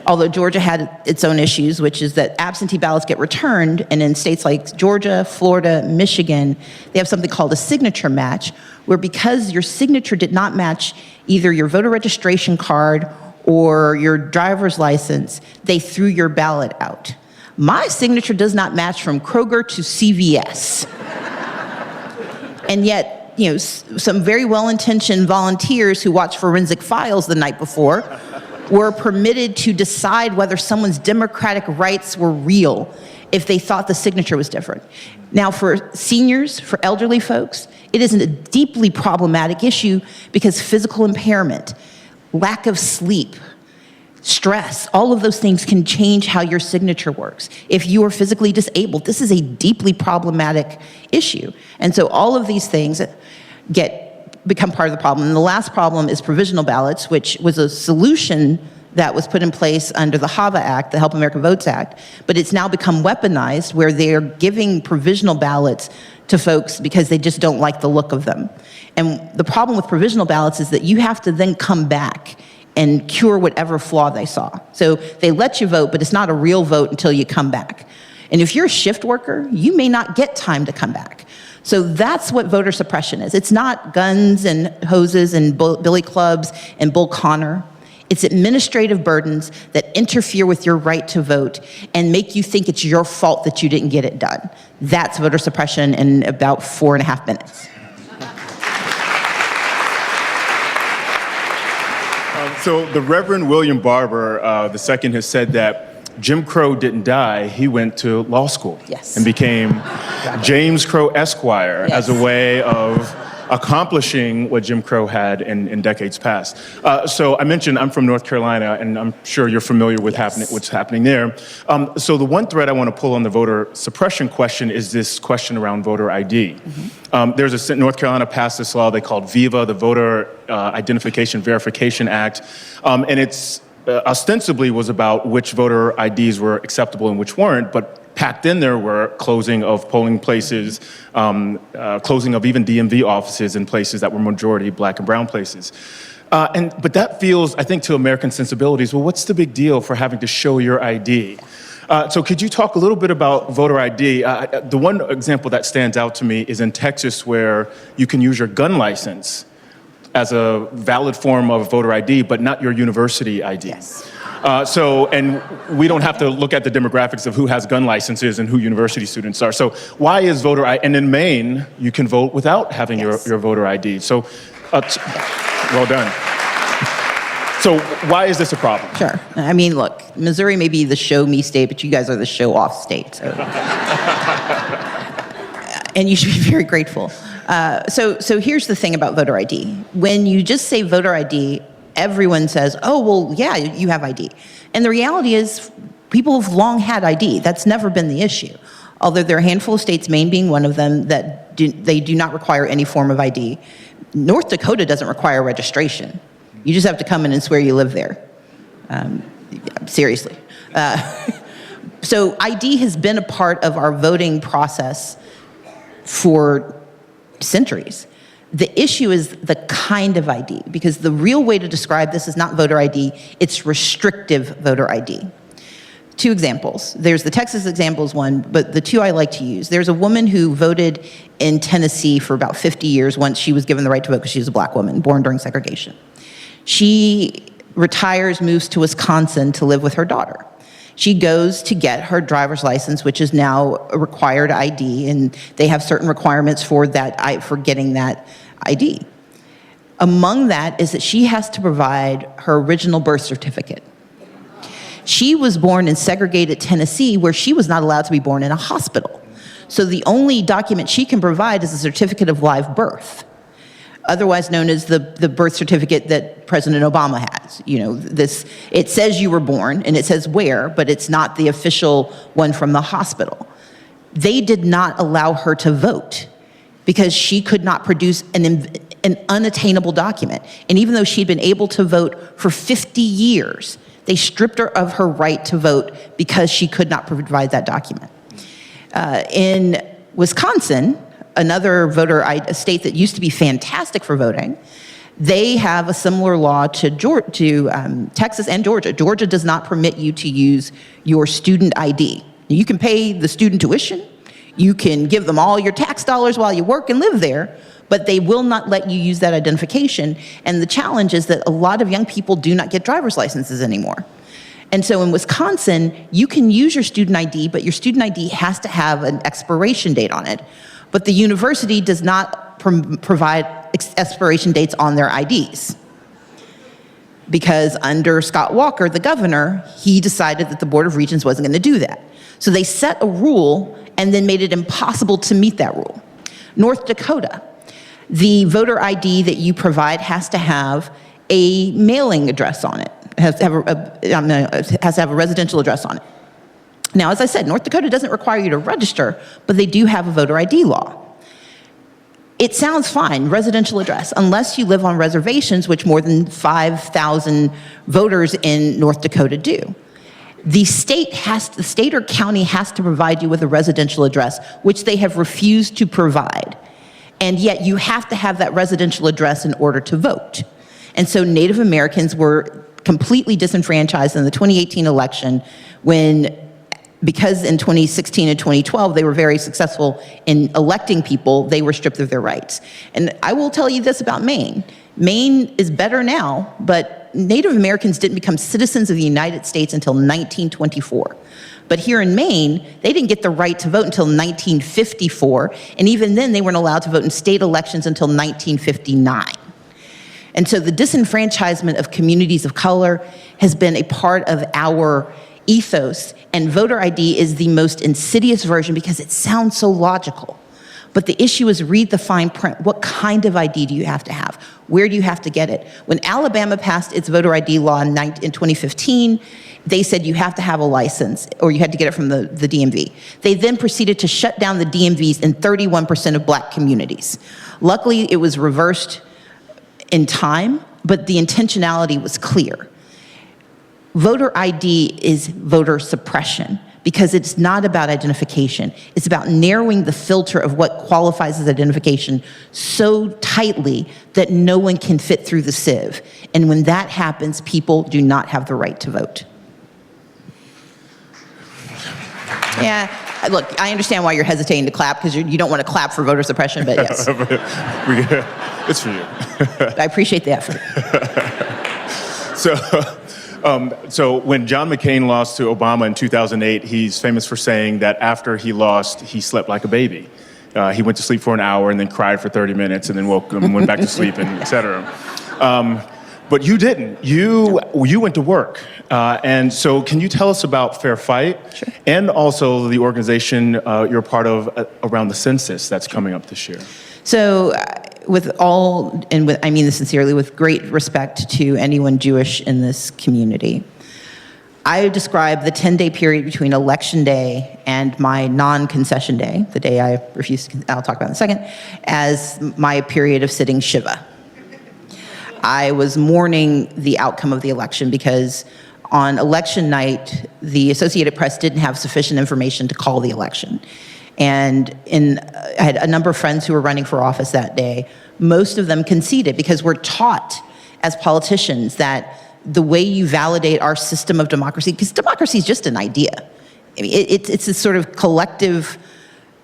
Although Georgia had its own issues, which is that absentee ballots get returned, and in states like Georgia, Florida, Michigan, they have something called a signature match, where because your signature did not match either your voter registration card or your driver's license, they threw your ballot out. My signature does not match from Kroger to CVS. And yet, you know, some very well-intentioned volunteers who watched forensic files the night before were permitted to decide whether someone's democratic rights were real if they thought the signature was different. Now, for seniors, for elderly folks, it is a deeply problematic issue because physical impairment, lack of sleep, stress, all of those things can change how your signature works. If you are physically disabled, this is a deeply problematic issue. And so all of these things become part of the problem. And the last problem is provisional ballots, which was a solution that was put in place under the HAVA Act, the Help America Votes Act, but it's now become weaponized where they're giving provisional ballots to folks because they just don't like the look of them. And the problem with provisional ballots is that you have to then come back and cure whatever flaw they saw. So they let you vote, but it's not a real vote until you come back. And if you're a shift worker, you may not get time to come back. So that's what voter suppression is. It's not guns and hoses and billy clubs and Bull Connor. It's administrative burdens that interfere with your right to vote and make you think it's your fault that you didn't get it done. That's voter suppression in about 4.5 minutes. So the Reverend William Barber II has said that Jim Crow didn't die, he went to law school. Yes. And became James Crow Esquire as a way of accomplishing what Jim Crow had in decades past. So I mentioned I'm from North Carolina, and I'm sure you're familiar with what's happening there. So the one thread I want to pull on the voter suppression question is this question around voter ID. Mm-hmm. North Carolina passed this law they called VIVA, the Voter Identification Verification Act, and it's ostensibly was about which voter IDs were acceptable and which weren't, but packed in there were closing of polling places, closing of even DMV offices in places that were majority Black and brown places. But that feels, I think, to American sensibilities, well, what's the big deal for having to show your ID? So could you talk a little bit about voter ID? The one example that stands out to me is in Texas, where you can use your gun license as a valid form of voter ID, but not your university ID. Yes. And we don't have to look at the demographics of who has gun licenses and who university students are. So why is voter ID? And in Maine, you can vote without having your voter ID. So, well done. So why is this a problem? Sure. I mean, look, Missouri may be the show me state, but you guys are the show off state. So. And you should be very grateful. So here's the thing about voter ID. When you just say voter ID, everyone says, oh, well, yeah, you have ID. And the reality is people have long had ID. That's never been the issue. Although there are a handful of states, Maine being one of them, that they do not require any form of ID. North Dakota doesn't require registration. You just have to come in and swear you live there. Seriously. So ID has been a part of our voting process for centuries. The issue is the kind of ID, because the real way to describe this is not voter ID, it's restrictive voter ID. Two examples. There's the Texas example is one, but the two I like to use. There's a woman who voted in Tennessee for about 50 years once she was given the right to vote because she was a black woman, born during segregation. She retires, moves to Wisconsin to live with her daughter. She goes to get her driver's license, which is now a required ID, and they have certain requirements for that, for getting that ID. Among that is that she has to provide her original birth certificate. She was born in segregated Tennessee, where she was not allowed to be born in a hospital. So the only document she can provide is a certificate of live birth, otherwise known as the birth certificate that President Obama has. You know, it says you were born and it says where, but it's not the official one from the hospital. They did not allow her to vote because she could not produce an unattainable document. And even though she'd been able to vote for 50 years, they stripped her of her right to vote because she could not provide that document. In Wisconsin, another a state that used to be fantastic for voting, they have a similar law to Texas and Georgia. Georgia does not permit you to use your student ID. You can pay the student tuition, you can give them all your tax dollars while you work and live there, but they will not let you use that identification. And the challenge is that a lot of young people do not get driver's licenses anymore. And so in Wisconsin, you can use your student ID, but your student ID has to have an expiration date on it. But the university does not provide expiration dates on their IDs. Because under Scott Walker, the governor, he decided that the Board of Regents wasn't going to do that. So they set a rule and then made it impossible to meet that rule. North Dakota, the voter ID that you provide has to have a mailing address on it. It has to have a residential address on it. Now, as I said, North Dakota doesn't require you to register, but they do have a voter ID law. It sounds fine, residential address, unless you live on reservations, which more than 5,000 voters in North Dakota do. The state or county has to provide you with a residential address, which they have refused to provide. And yet you have to have that residential address in order to vote. And so Native Americans were completely disenfranchised in the 2018 election because in 2016 and 2012, they were very successful in electing people, they were stripped of their rights. And I will tell you this about Maine. Maine is better now, but Native Americans didn't become citizens of the United States until 1924. But here in Maine, they didn't get the right to vote until 1954, and even then they weren't allowed to vote in state elections until 1959. And so the disenfranchisement of communities of color has been a part of our ethos, and voter ID is the most insidious version because it sounds so logical. But the issue is read the fine print. What kind of ID do you have to have? Where do you have to get it? When Alabama passed its voter ID law in 2015, they said you have to have a license or you had to get it from the DMV. They then proceeded to shut down the DMVs in 31% of black communities. Luckily, it was reversed in time, but the intentionality was clear. Voter ID is voter suppression because it's not about identification. It's about narrowing the filter of what qualifies as identification so tightly that no one can fit through the sieve. And when that happens, people do not have the right to vote. Yeah, look, I understand why you're hesitating to clap because you don't want to clap for voter suppression, but yes. It's for you. I appreciate the effort. So when John McCain lost to Obama in 2008, he's famous for saying that after he lost, he slept like a baby. He went to sleep for an hour and then cried for 30 minutes and then woke and went back to sleep and et cetera. But you didn't. You went to work. And so can you tell us about Fair Fight? Sure. And also the organization you're part of around the census that's coming up this year? So I mean this sincerely, with great respect to anyone Jewish in this community, I describe the 10-day period between Election Day and my non-concession day, the day I refuse to, I'll talk about in a second, as my period of sitting Shiva. I was mourning the outcome of the election because on election night, the Associated Press didn't have sufficient information to call the election. And I had a number of friends who were running for office that day. Most of them conceded because we're taught as politicians that the way you validate our system of democracy, because democracy is just an idea. I mean, it's this sort of collective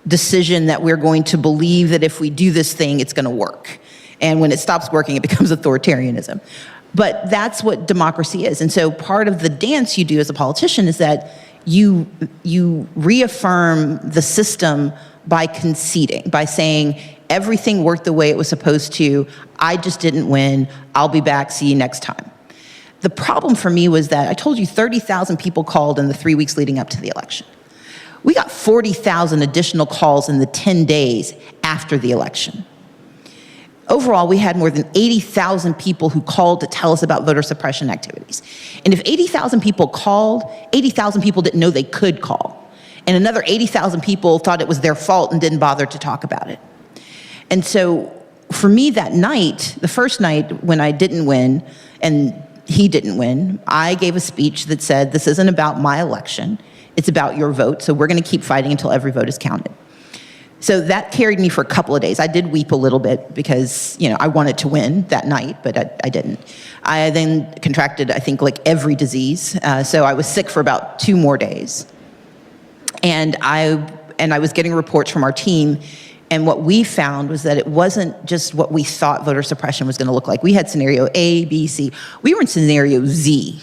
decision that we're going to believe that if we do this thing, it's going to work. And when it stops working, it becomes authoritarianism. But that's what democracy is. And so part of the dance you do as a politician is that you reaffirm the system by conceding, by saying everything worked the way it was supposed to. I just didn't win. I'll be back. See you next time. The problem for me was that I told you 30,000 people called in the 3 weeks leading up to the election. We got 40,000 additional calls in the 10 days after the election. Overall, we had more than 80,000 people who called to tell us about voter suppression activities. And if 80,000 people called, 80,000 people didn't know they could call. And another 80,000 people thought it was their fault and didn't bother to talk about it. And so for me that night, the first night when I didn't win and he didn't win, I gave a speech that said, this isn't about my election, it's about your vote, so we're gonna keep fighting until every vote is counted. So that carried me for a couple of days. I did weep a little bit because, I wanted to win that night, but I didn't. I then contracted, I think, like every disease. So I was sick for about 2 more days. And I was getting reports from our team, and what we found was that it wasn't just what we thought voter suppression was gonna look like. We had scenario A, B, C. We were in scenario Z.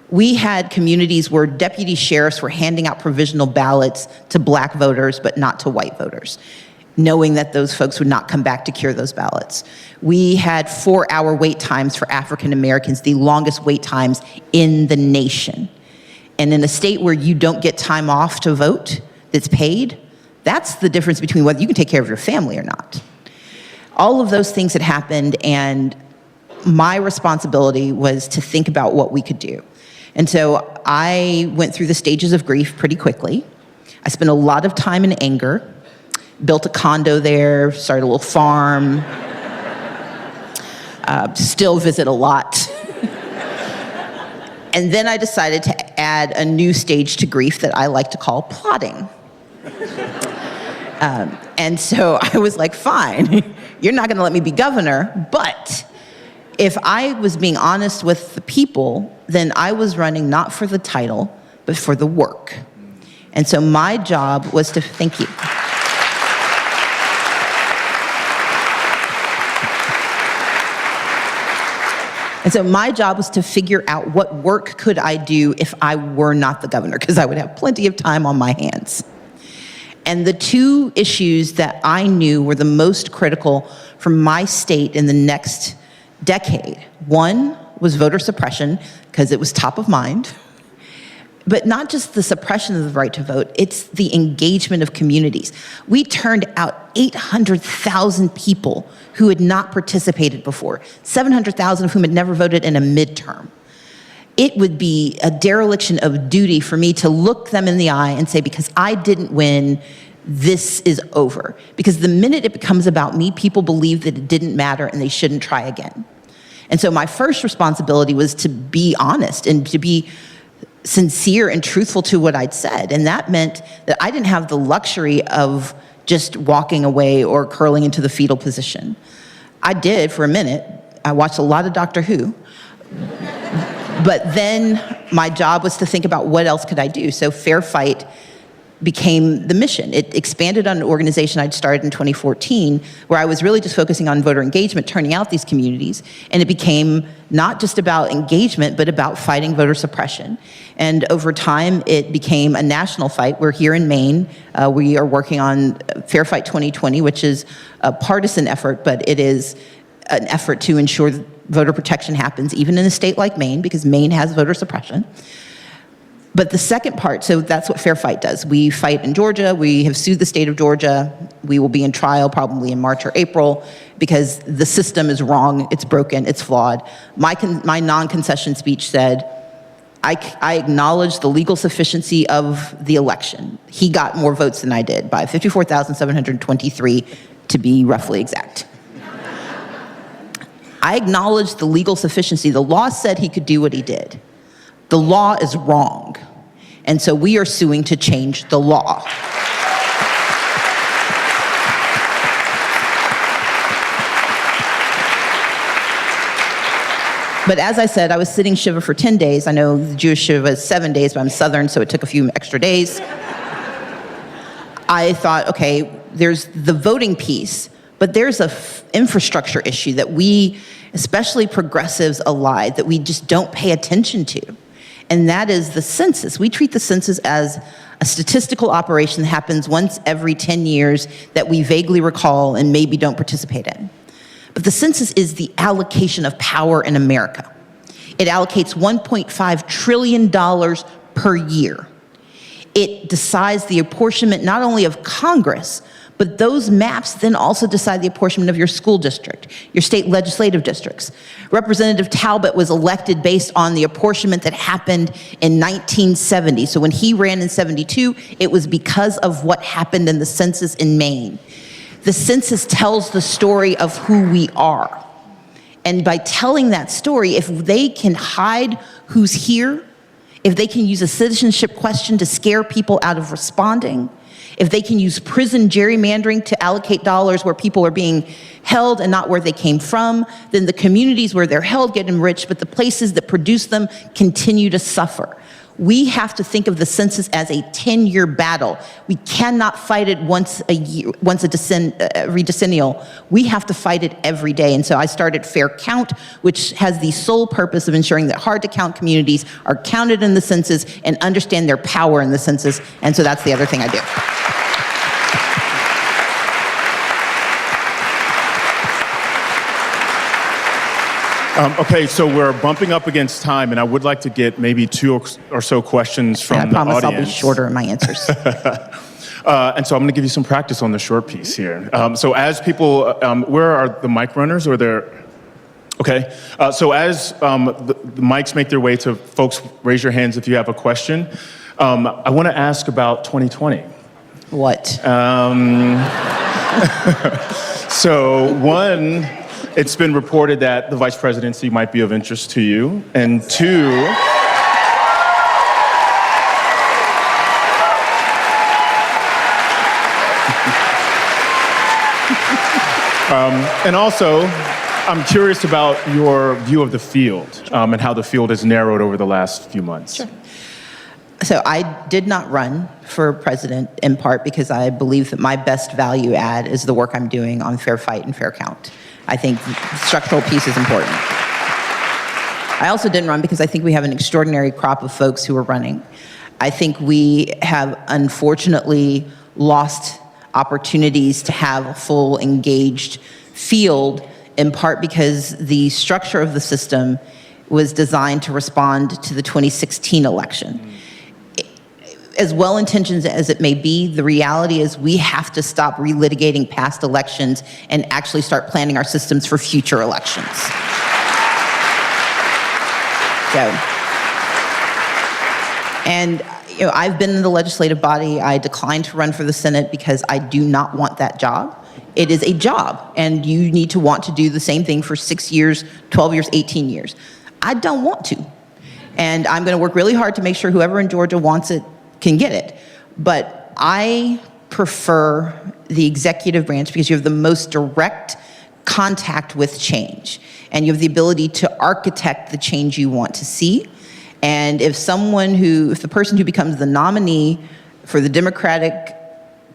We had communities where deputy sheriffs were handing out provisional ballots to black voters, but not to white voters, knowing that those folks would not come back to cure those ballots. We had 4-hour wait times for African Americans, the longest wait times in the nation. And in a state where you don't get time off to vote that's paid, that's the difference between whether you can take care of your family or not. All of those things had happened, and my responsibility was to think about what we could do. And so I went through the stages of grief pretty quickly. I spent a lot of time in anger, built a condo there, started a little farm, still visit a lot. And then I decided to add a new stage to grief that I like to call plotting. And so I was like, fine, you're not gonna let me be governor, but if I was being honest with the people, then I was running not for the title, but for the work. And so my job was to, thank you. And so my job was to figure out what work could I do if I were not the governor, because I would have plenty of time on my hands. And the 2 issues that I knew were the most critical for my state in the next decade. One was voter suppression, because it was top of mind. But not just the suppression of the right to vote, it's the engagement of communities. We turned out 800,000 people who had not participated before, 700,000 of whom had never voted in a midterm. It would be a dereliction of duty for me to look them in the eye and say, because I didn't win, this is over. Because the minute it becomes about me, people believe that it didn't matter and they shouldn't try again. And so my first responsibility was to be honest and to be sincere and truthful to what I'd said. And that meant that I didn't have the luxury of just walking away or curling into the fetal position. I did for a minute. I watched a lot of Doctor Who. But then my job was to think about what else could I do. So Fair Fight became the mission. It expanded on an organization I'd started in 2014, where I was really just focusing on voter engagement, turning out these communities, and it became not just about engagement, but about fighting voter suppression. And over time, it became a national fight. We're here in Maine. We are working on Fair Fight 2020, which is a partisan effort, but it is an effort to ensure that voter protection happens, even in a state like Maine, because Maine has voter suppression. But the second part, so that's what Fair Fight does. We fight in Georgia. We have sued the state of Georgia. We will be in trial probably in March or April because the system is wrong, it's broken, it's flawed. My non-concession speech said, I acknowledge the legal sufficiency of the election. He got more votes than I did by 54,723 to be roughly exact. I acknowledge the legal sufficiency. The law said he could do what he did. The law is wrong. And so we are suing to change the law. But as I said, I was sitting Shiva for 10 days. I know the Jewish Shiva is 7 days, but I'm Southern, so it took a few extra days. I thought, okay, there's the voting piece, but there's a infrastructure issue that we, especially progressives allied, that we just don't pay attention to. And that is the census. We treat the census as a statistical operation that happens once every 10 years that we vaguely recall and maybe don't participate in. But the census is the allocation of power in America. It allocates $1.5 trillion per year. It decides the apportionment not only of Congress, but those maps then also decide the apportionment of your school district, your state legislative districts. Representative Talbot was elected based on the apportionment that happened in 1970. So when he ran in 72, it was because of what happened in the census in Maine. The census tells the story of who we are. And by telling that story, if they can hide who's here, if they can use a citizenship question to scare people out of responding, if they can use prison gerrymandering to allocate dollars where people are being held and not where they came from, then the communities where they're held get enriched, but the places that produce them continue to suffer. We have to think of the census as a 10-year battle. We cannot fight it once a year, every decennial. We have to fight it every day. And so I started Fair Count, which has the sole purpose of ensuring that hard-to-count communities are counted in the census and understand their power in the census. And so that's the other thing I do. Okay, so we're bumping up against time, and I would like to get maybe 2 or so questions from the audience. I promise I'll be shorter in my answers. And so I'm going to give you some practice on the short piece here. So as people, where are the mic runners? Or they're okay. So as the mics make their way to folks, raise your hands if you have a question. I want to ask about 2020. What? So one, it's been reported that the vice presidency might be of interest to you. And 2, and also, I'm curious about your view of the field and how the field has narrowed over the last few months. Sure. So I did not run for president in part because I believe that my best value add is the work I'm doing on Fair Fight and Fair Count. I think the structural piece is important. I also didn't run because I think we have an extraordinary crop of folks who are running. I think we have unfortunately lost opportunities to have a full engaged field, in part because the structure of the system was designed to respond to the 2016 election. As well-intentioned as it may be, the reality is we have to stop relitigating past elections and actually start planning our systems for future elections. And I've been in the legislative body. I declined to run for the Senate because I do not want that job. It is a job, and you need to want to do the same thing for 6 years, 12 years, 18 years. I don't want to. And I'm going to work really hard to make sure whoever in Georgia wants it can get it. But I prefer the executive branch because you have the most direct contact with change, and you have the ability to architect the change you want to see. And if the person who becomes the nominee for the Democratic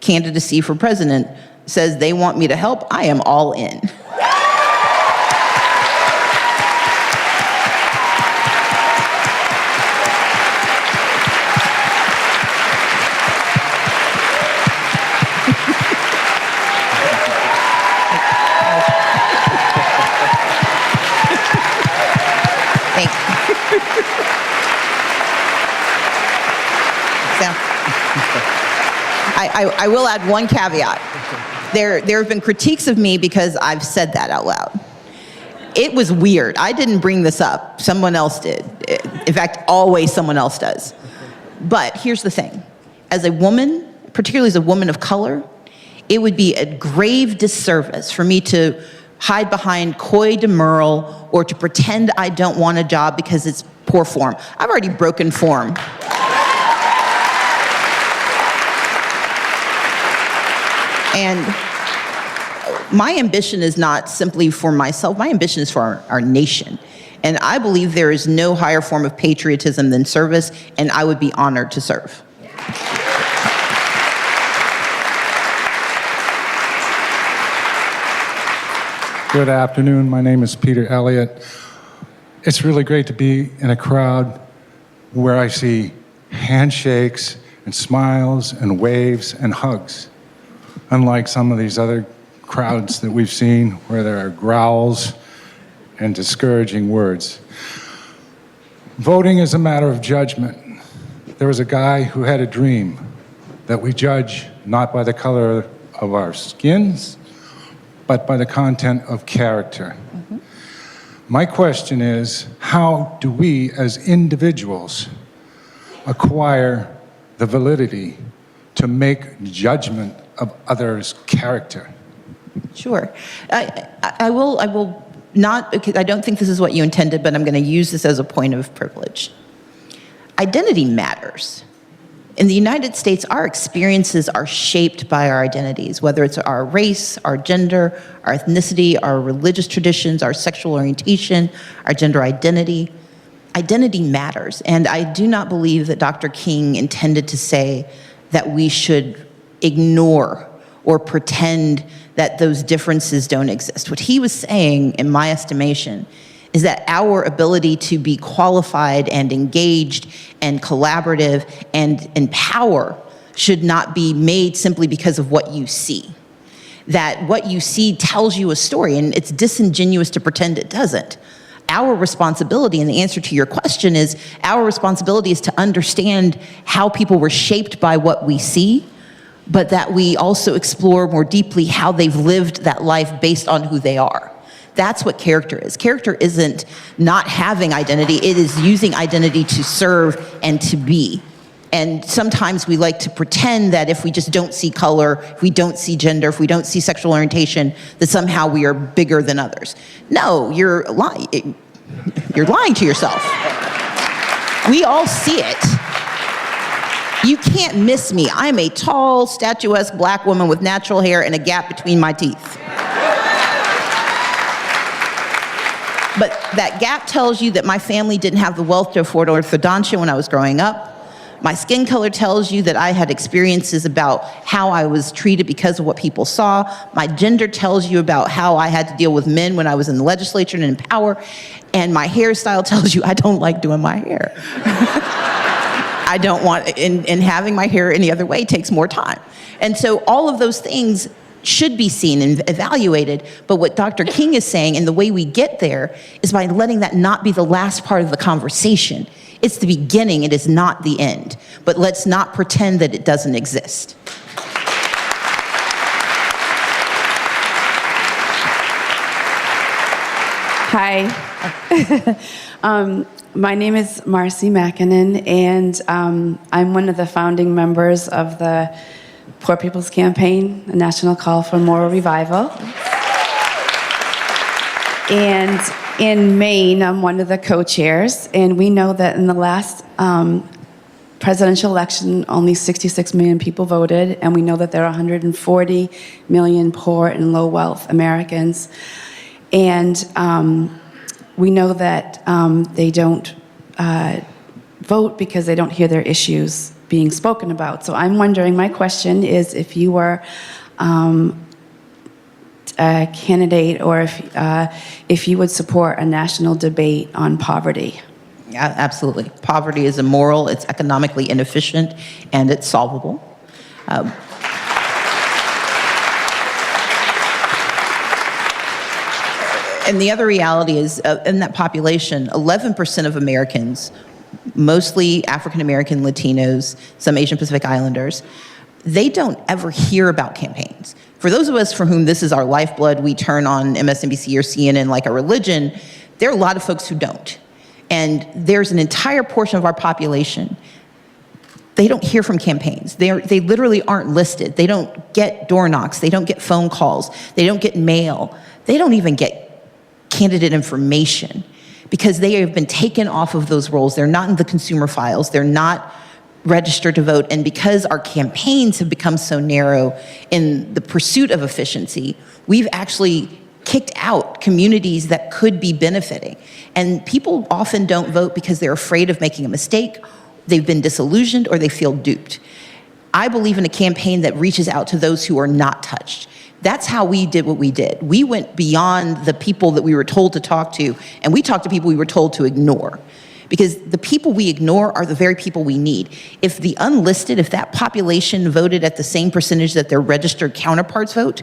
candidacy for president says they want me to help, I am all in. I will add one caveat. There have been critiques of me because I've said that out loud. It was weird. I didn't bring this up. Someone else did. In fact, always someone else does. But here's the thing. As a woman, particularly as a woman of color, it would be a grave disservice for me to hide behind coy demurral or to pretend I don't want a job because it's poor form. I've already broken form. And my ambition is not simply for myself. My ambition is for our nation. And I believe there is no higher form of patriotism than service, and I would be honored to serve. Good afternoon. My name is Peter Elliot. It's really great to be in a crowd where I see handshakes and smiles and waves and hugs, unlike some of these other crowds that we've seen where there are growls and discouraging words. Voting is a matter of judgment. There was a guy who had a dream that we judge not by the color of our skins, but by the content of character. My question is, how do we as individuals acquire the validity to make judgment of others' character? Sure. I will not, because I don't think this is what you intended, but I'm going to use this as a point of privilege. Identity matters. In the United States, our experiences are shaped by our identities, whether it's our race, our gender, our ethnicity, our religious traditions, our sexual orientation, our gender identity. Identity matters. And I do not believe that Dr. King intended to say that we should ignore or pretend that those differences don't exist. What he was saying, in my estimation, is that our ability to be qualified and engaged and collaborative and empower should not be made simply because of what you see. That what you see tells you a story, and it's disingenuous to pretend it doesn't. Our responsibility, and the answer to your question is, our responsibility is to understand how people were shaped by what we see, but that we also explore more deeply how they've lived that life based on who they are. That's what character is. Character isn't not having identity, it is using identity to serve and to be. And sometimes we like to pretend that if we just don't see color, if we don't see gender, if we don't see sexual orientation, that somehow we are bigger than others. No, you're lying. You're lying to yourself. We all see it. You can't miss me. I'm a tall, statuesque black woman with natural hair and a gap between my teeth. But that gap tells you that my family didn't have the wealth to afford orthodontia when I was growing up. My skin color tells you that I had experiences about how I was treated because of what people saw. My gender tells you about how I had to deal with men when I was in the legislature and in power. And my hairstyle tells you I don't like doing my hair. I don't want, and having my hair any other way takes more time. And so all of those things should be seen and evaluated, but what Dr. King is saying, and the way we get there, is by letting that not be the last part of the conversation. It's the beginning, it is not the end. But let's not pretend that it doesn't exist. Hi. My name is Marcy Makinen, and I'm one of the founding members of the Poor People's Campaign, a national call for moral revival. And in Maine, I'm one of the co-chairs, and we know that in the last presidential election, only 66 million people voted, and we know that there are 140 million poor and low-wealth Americans. And we know that they don't vote because they don't hear their issues being spoken about. So I'm wondering, my question is, if you were a candidate, or if you would support a national debate on poverty. Yeah, absolutely. Poverty is immoral, it's economically inefficient, and it's solvable. And the other reality is, in that population, 11% of Americans, mostly African American, Latinos, some Asian Pacific Islanders, they don't ever hear about campaigns. For those of us for whom this is our lifeblood, we turn on MSNBC or CNN like a religion, there are a lot of folks who don't. And there's an entire portion of our population, they don't hear from campaigns. They literally aren't listed. They don't get door knocks. They don't get phone calls. They don't get mail. They don't even get candidate information because they have been taken off of those roles. They're not in the consumer files. They're not registered to vote. And because our campaigns have become so narrow in the pursuit of efficiency, we've actually kicked out communities that could be benefiting. And people often don't vote because they're afraid of making a mistake, they've been disillusioned, or they feel duped. I believe in a campaign that reaches out to those who are not touched. That's how we did what we did. We went beyond the people that we were told to talk to, and we talked to people we were told to ignore. Because the people we ignore are the very people we need. If the unlisted, if that population voted at the same percentage that their registered counterparts vote,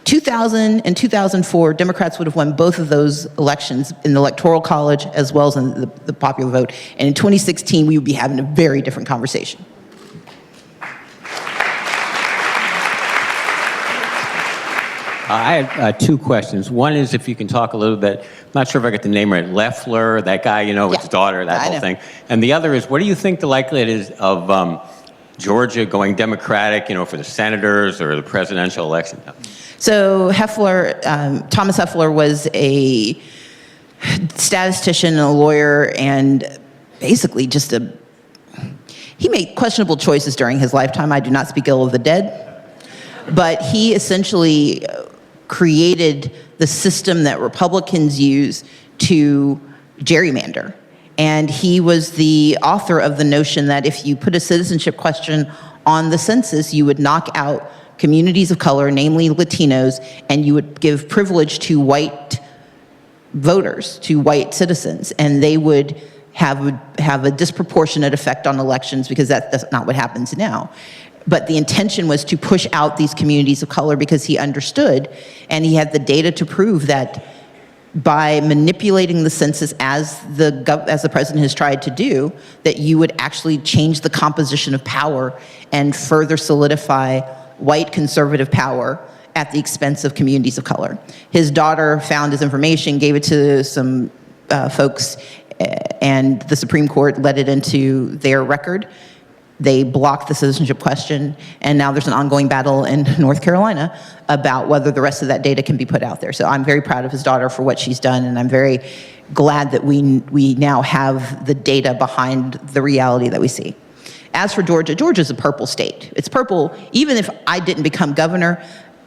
2000 and 2004, Democrats would have won both of those elections in the Electoral College as well as in the popular vote. And in 2016, we would be having a very different conversation. I have two questions. One is if you can talk a little bit, I'm not sure if I get the name right, Loeffler, that guy, you know, with his daughter, that whole thing. And the other is, what do you think the likelihood is of Georgia going Democratic, you know, for the senators or the presidential election? So Heffler, Thomas Heffler was a statistician and a lawyer, and basically just he made questionable choices during his lifetime. I do not speak ill of the dead, but he essentially created the system that Republicans use to gerrymander. And he was the author of the notion that if you put a citizenship question on the census, you would knock out communities of color, namely Latinos, and you would give privilege to white voters, to white citizens, and they would have a disproportionate effect on elections because that's not what happens now. But the intention was to push out these communities of color because he understood, and he had the data to prove that by manipulating the census as the president has tried to do, that you would actually change the composition of power and further solidify white conservative power at the expense of communities of color. His daughter found his information, gave it to some folks, and the Supreme Court let it into their record. They blocked the citizenship question, and now there's an ongoing battle in North Carolina about whether the rest of that data can be put out there. So I'm very proud of his daughter for what she's done, and I'm very glad that we now have the data behind the reality that we see. As for Georgia, Georgia's a purple state. It's purple, even if I didn't become governor,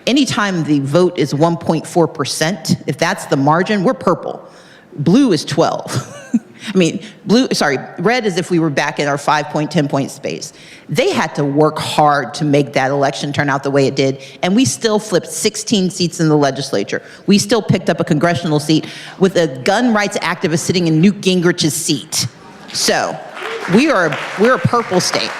anytime the vote is 1.4%, if that's the margin, we're purple. Blue is 12. I mean, red is if we were back in our 5-point, 10-point space. They had to work hard to make that election turn out the way it did, and we still flipped 16 seats in the legislature. We still picked up a congressional seat with a gun rights activist sitting in Newt Gingrich's seat. So we're a purple state.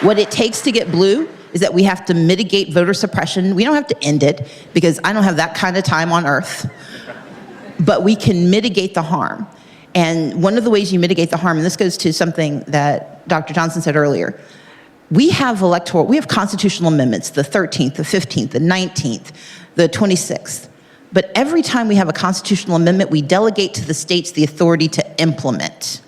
What it takes to get blue is that we have to mitigate voter suppression. We don't have to end it, because I don't have that kind of time on earth, but we can mitigate the harm. And one of the ways you mitigate the harm, and this goes to something that Dr. Johnson said earlier, we have constitutional amendments, the 13th, the 15th, the 19th, the 26th. But every time we have a constitutional amendment, we delegate to the states the authority to implement.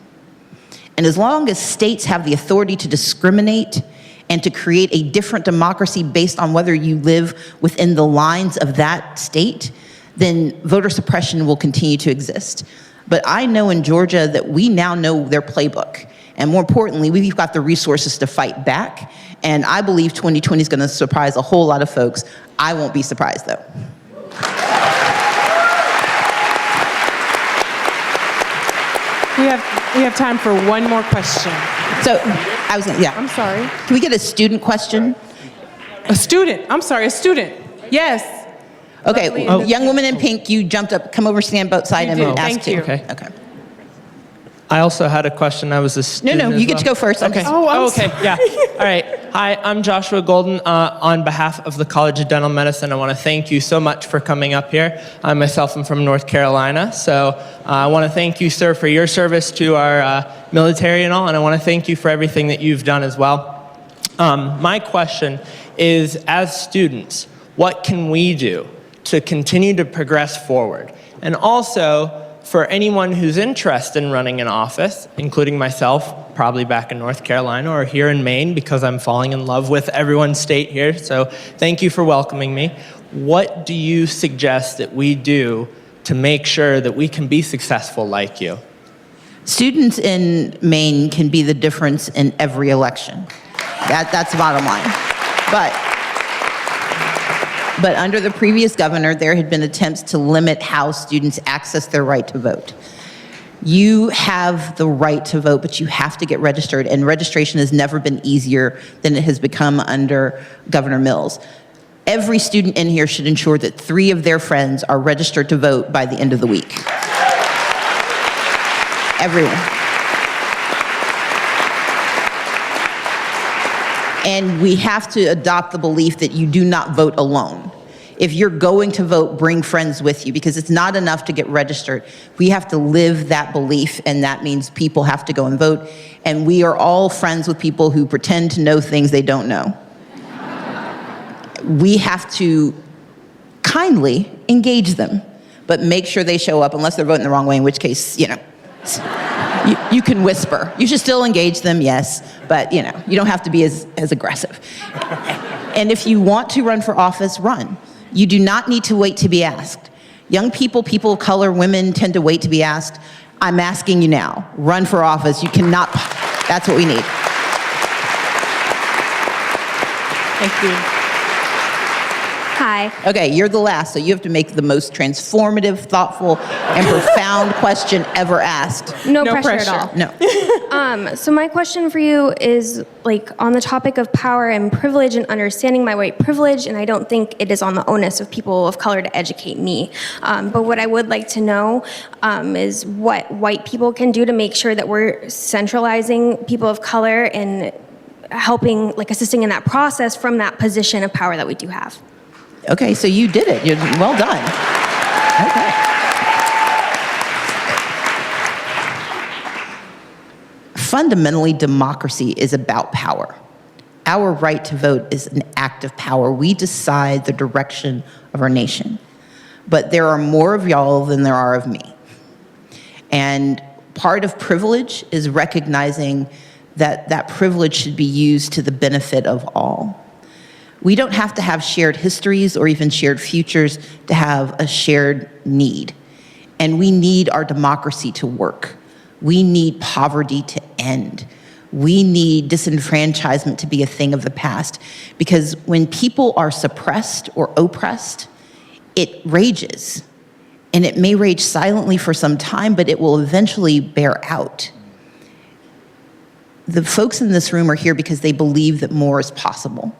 And as long as states have the authority to discriminate and to create a different democracy based on whether you live within the lines of that state, then voter suppression will continue to exist. But I know in Georgia that we now know their playbook. And more importantly, we've got the resources to fight back. And I believe 2020 is going to surprise a whole lot of folks. I won't be surprised, though. We have time for one more question. So, I'm sorry. Can we get a student question? A student. Yes. Okay, young woman in pink, you jumped up. Come over, stand both sides, and ask Thank you. Okay. I also had a question. I was a student. No, you get to go first. Okay. Okay. Yeah. All right. Hi, I'm Joshua Golden. On behalf of the College of Dental Medicine, I want to thank you so much for coming up here. I myself am from North Carolina, so I want to thank you, sir, for your service to our military and all, and I want to thank you for everything that you've done as well. My question is, as students, what can we do to continue to progress forward? And also, for anyone who's interested in running an office, including myself, probably back in North Carolina or here in Maine, because I'm falling in love with everyone's state here, so thank you for welcoming me. What do you suggest that we do to make sure that we can be successful like you? Students in Maine can be the difference in every election. That's the bottom line. But But under the previous governor, there had been attempts to limit how students access their right to vote. You have the right to vote, but you have to get registered, and registration has never been easier than it has become under Governor Mills. Every student in here should ensure that 3 of their friends are registered to vote by the end of the week. Everyone. And we have to adopt the belief that you do not vote alone. If you're going to vote, bring friends with you, because it's not enough to get registered. We have to live that belief, and that means people have to go and vote. And we are all friends with people who pretend to know things they don't know. We have to kindly engage them, but make sure they show up unless they're voting the wrong way, in which case, you can whisper. You should still engage them, yes, but you don't have to be as aggressive. And if you want to run for office, run. You do not need to wait to be asked. Young people, people of color, women tend to wait to be asked. I'm asking you now, run for office. You cannot, that's what we need. Thank you. Hi. Okay, you're the last, so you have to make the most transformative, thoughtful, and profound question ever asked. No pressure at all. No. So my question for you is on the topic of power and privilege and understanding my white privilege, and I don't think it is on the onus of people of color to educate me. But what I would like to know is what white people can do to make sure that we're centralizing people of color and helping, assisting in that process from that position of power that we do have. Okay, so you did it. You're well done. Okay. Fundamentally, democracy is about power. Our right to vote is an act of power. We decide the direction of our nation. But there are more of y'all than there are of me. And part of privilege is recognizing that that privilege should be used to the benefit of all. We don't have to have shared histories or even shared futures to have a shared need. And we need our democracy to work. We need poverty to end. We need disenfranchisement to be a thing of the past. Because when people are suppressed or oppressed, it rages. And it may rage silently for some time, but it will eventually bear out. The folks in this room are here because they believe that more is possible.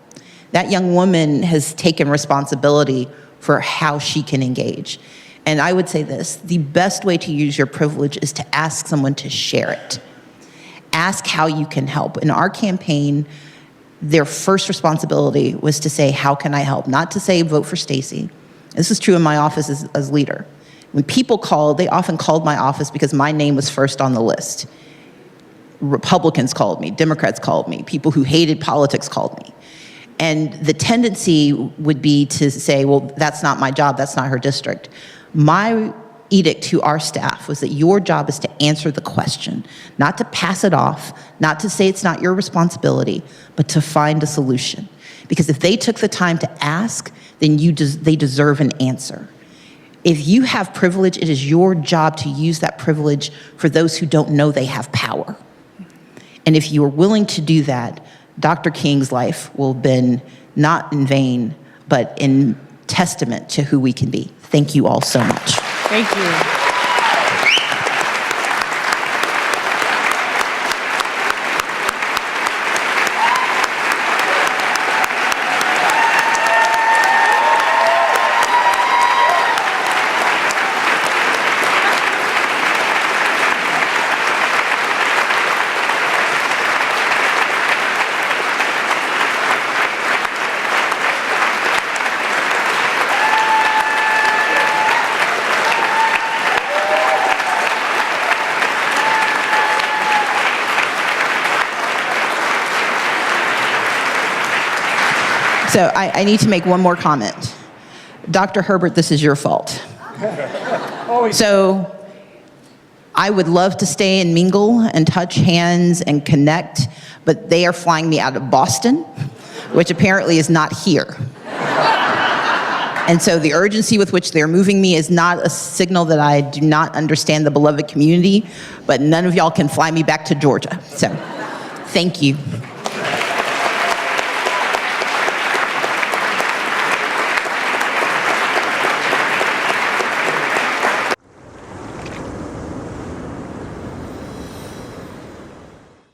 That young woman has taken responsibility for how she can engage. And I would say this, the best way to use your privilege is to ask someone to share it. Ask how you can help. In our campaign, their first responsibility was to say, how can I help? Not to say, vote for Stacey. This is true in my office as leader. When people called, they often called my office because my name was first on the list. Republicans called me, Democrats called me, people who hated politics called me. And the tendency would be to say, well, that's not my job, that's not her district. My edict to our staff was that your job is to answer the question, not to pass it off, not to say it's not your responsibility, but to find a solution. Because if they took the time to ask, then they deserve an answer. If you have privilege, it is your job to use that privilege for those who don't know they have power. And if you are willing to do that, Dr. King's life will have been not in vain, but in testament to who we can be. Thank you all so much. Thank you. So I need to make one more comment. Dr. Herbert, this is your fault. So I would love to stay and mingle and touch hands and connect, but they are flying me out of Boston, which apparently is not here. And so the urgency with which they're moving me is not a signal that I do not understand the beloved community, but none of y'all can fly me back to Georgia. So thank you.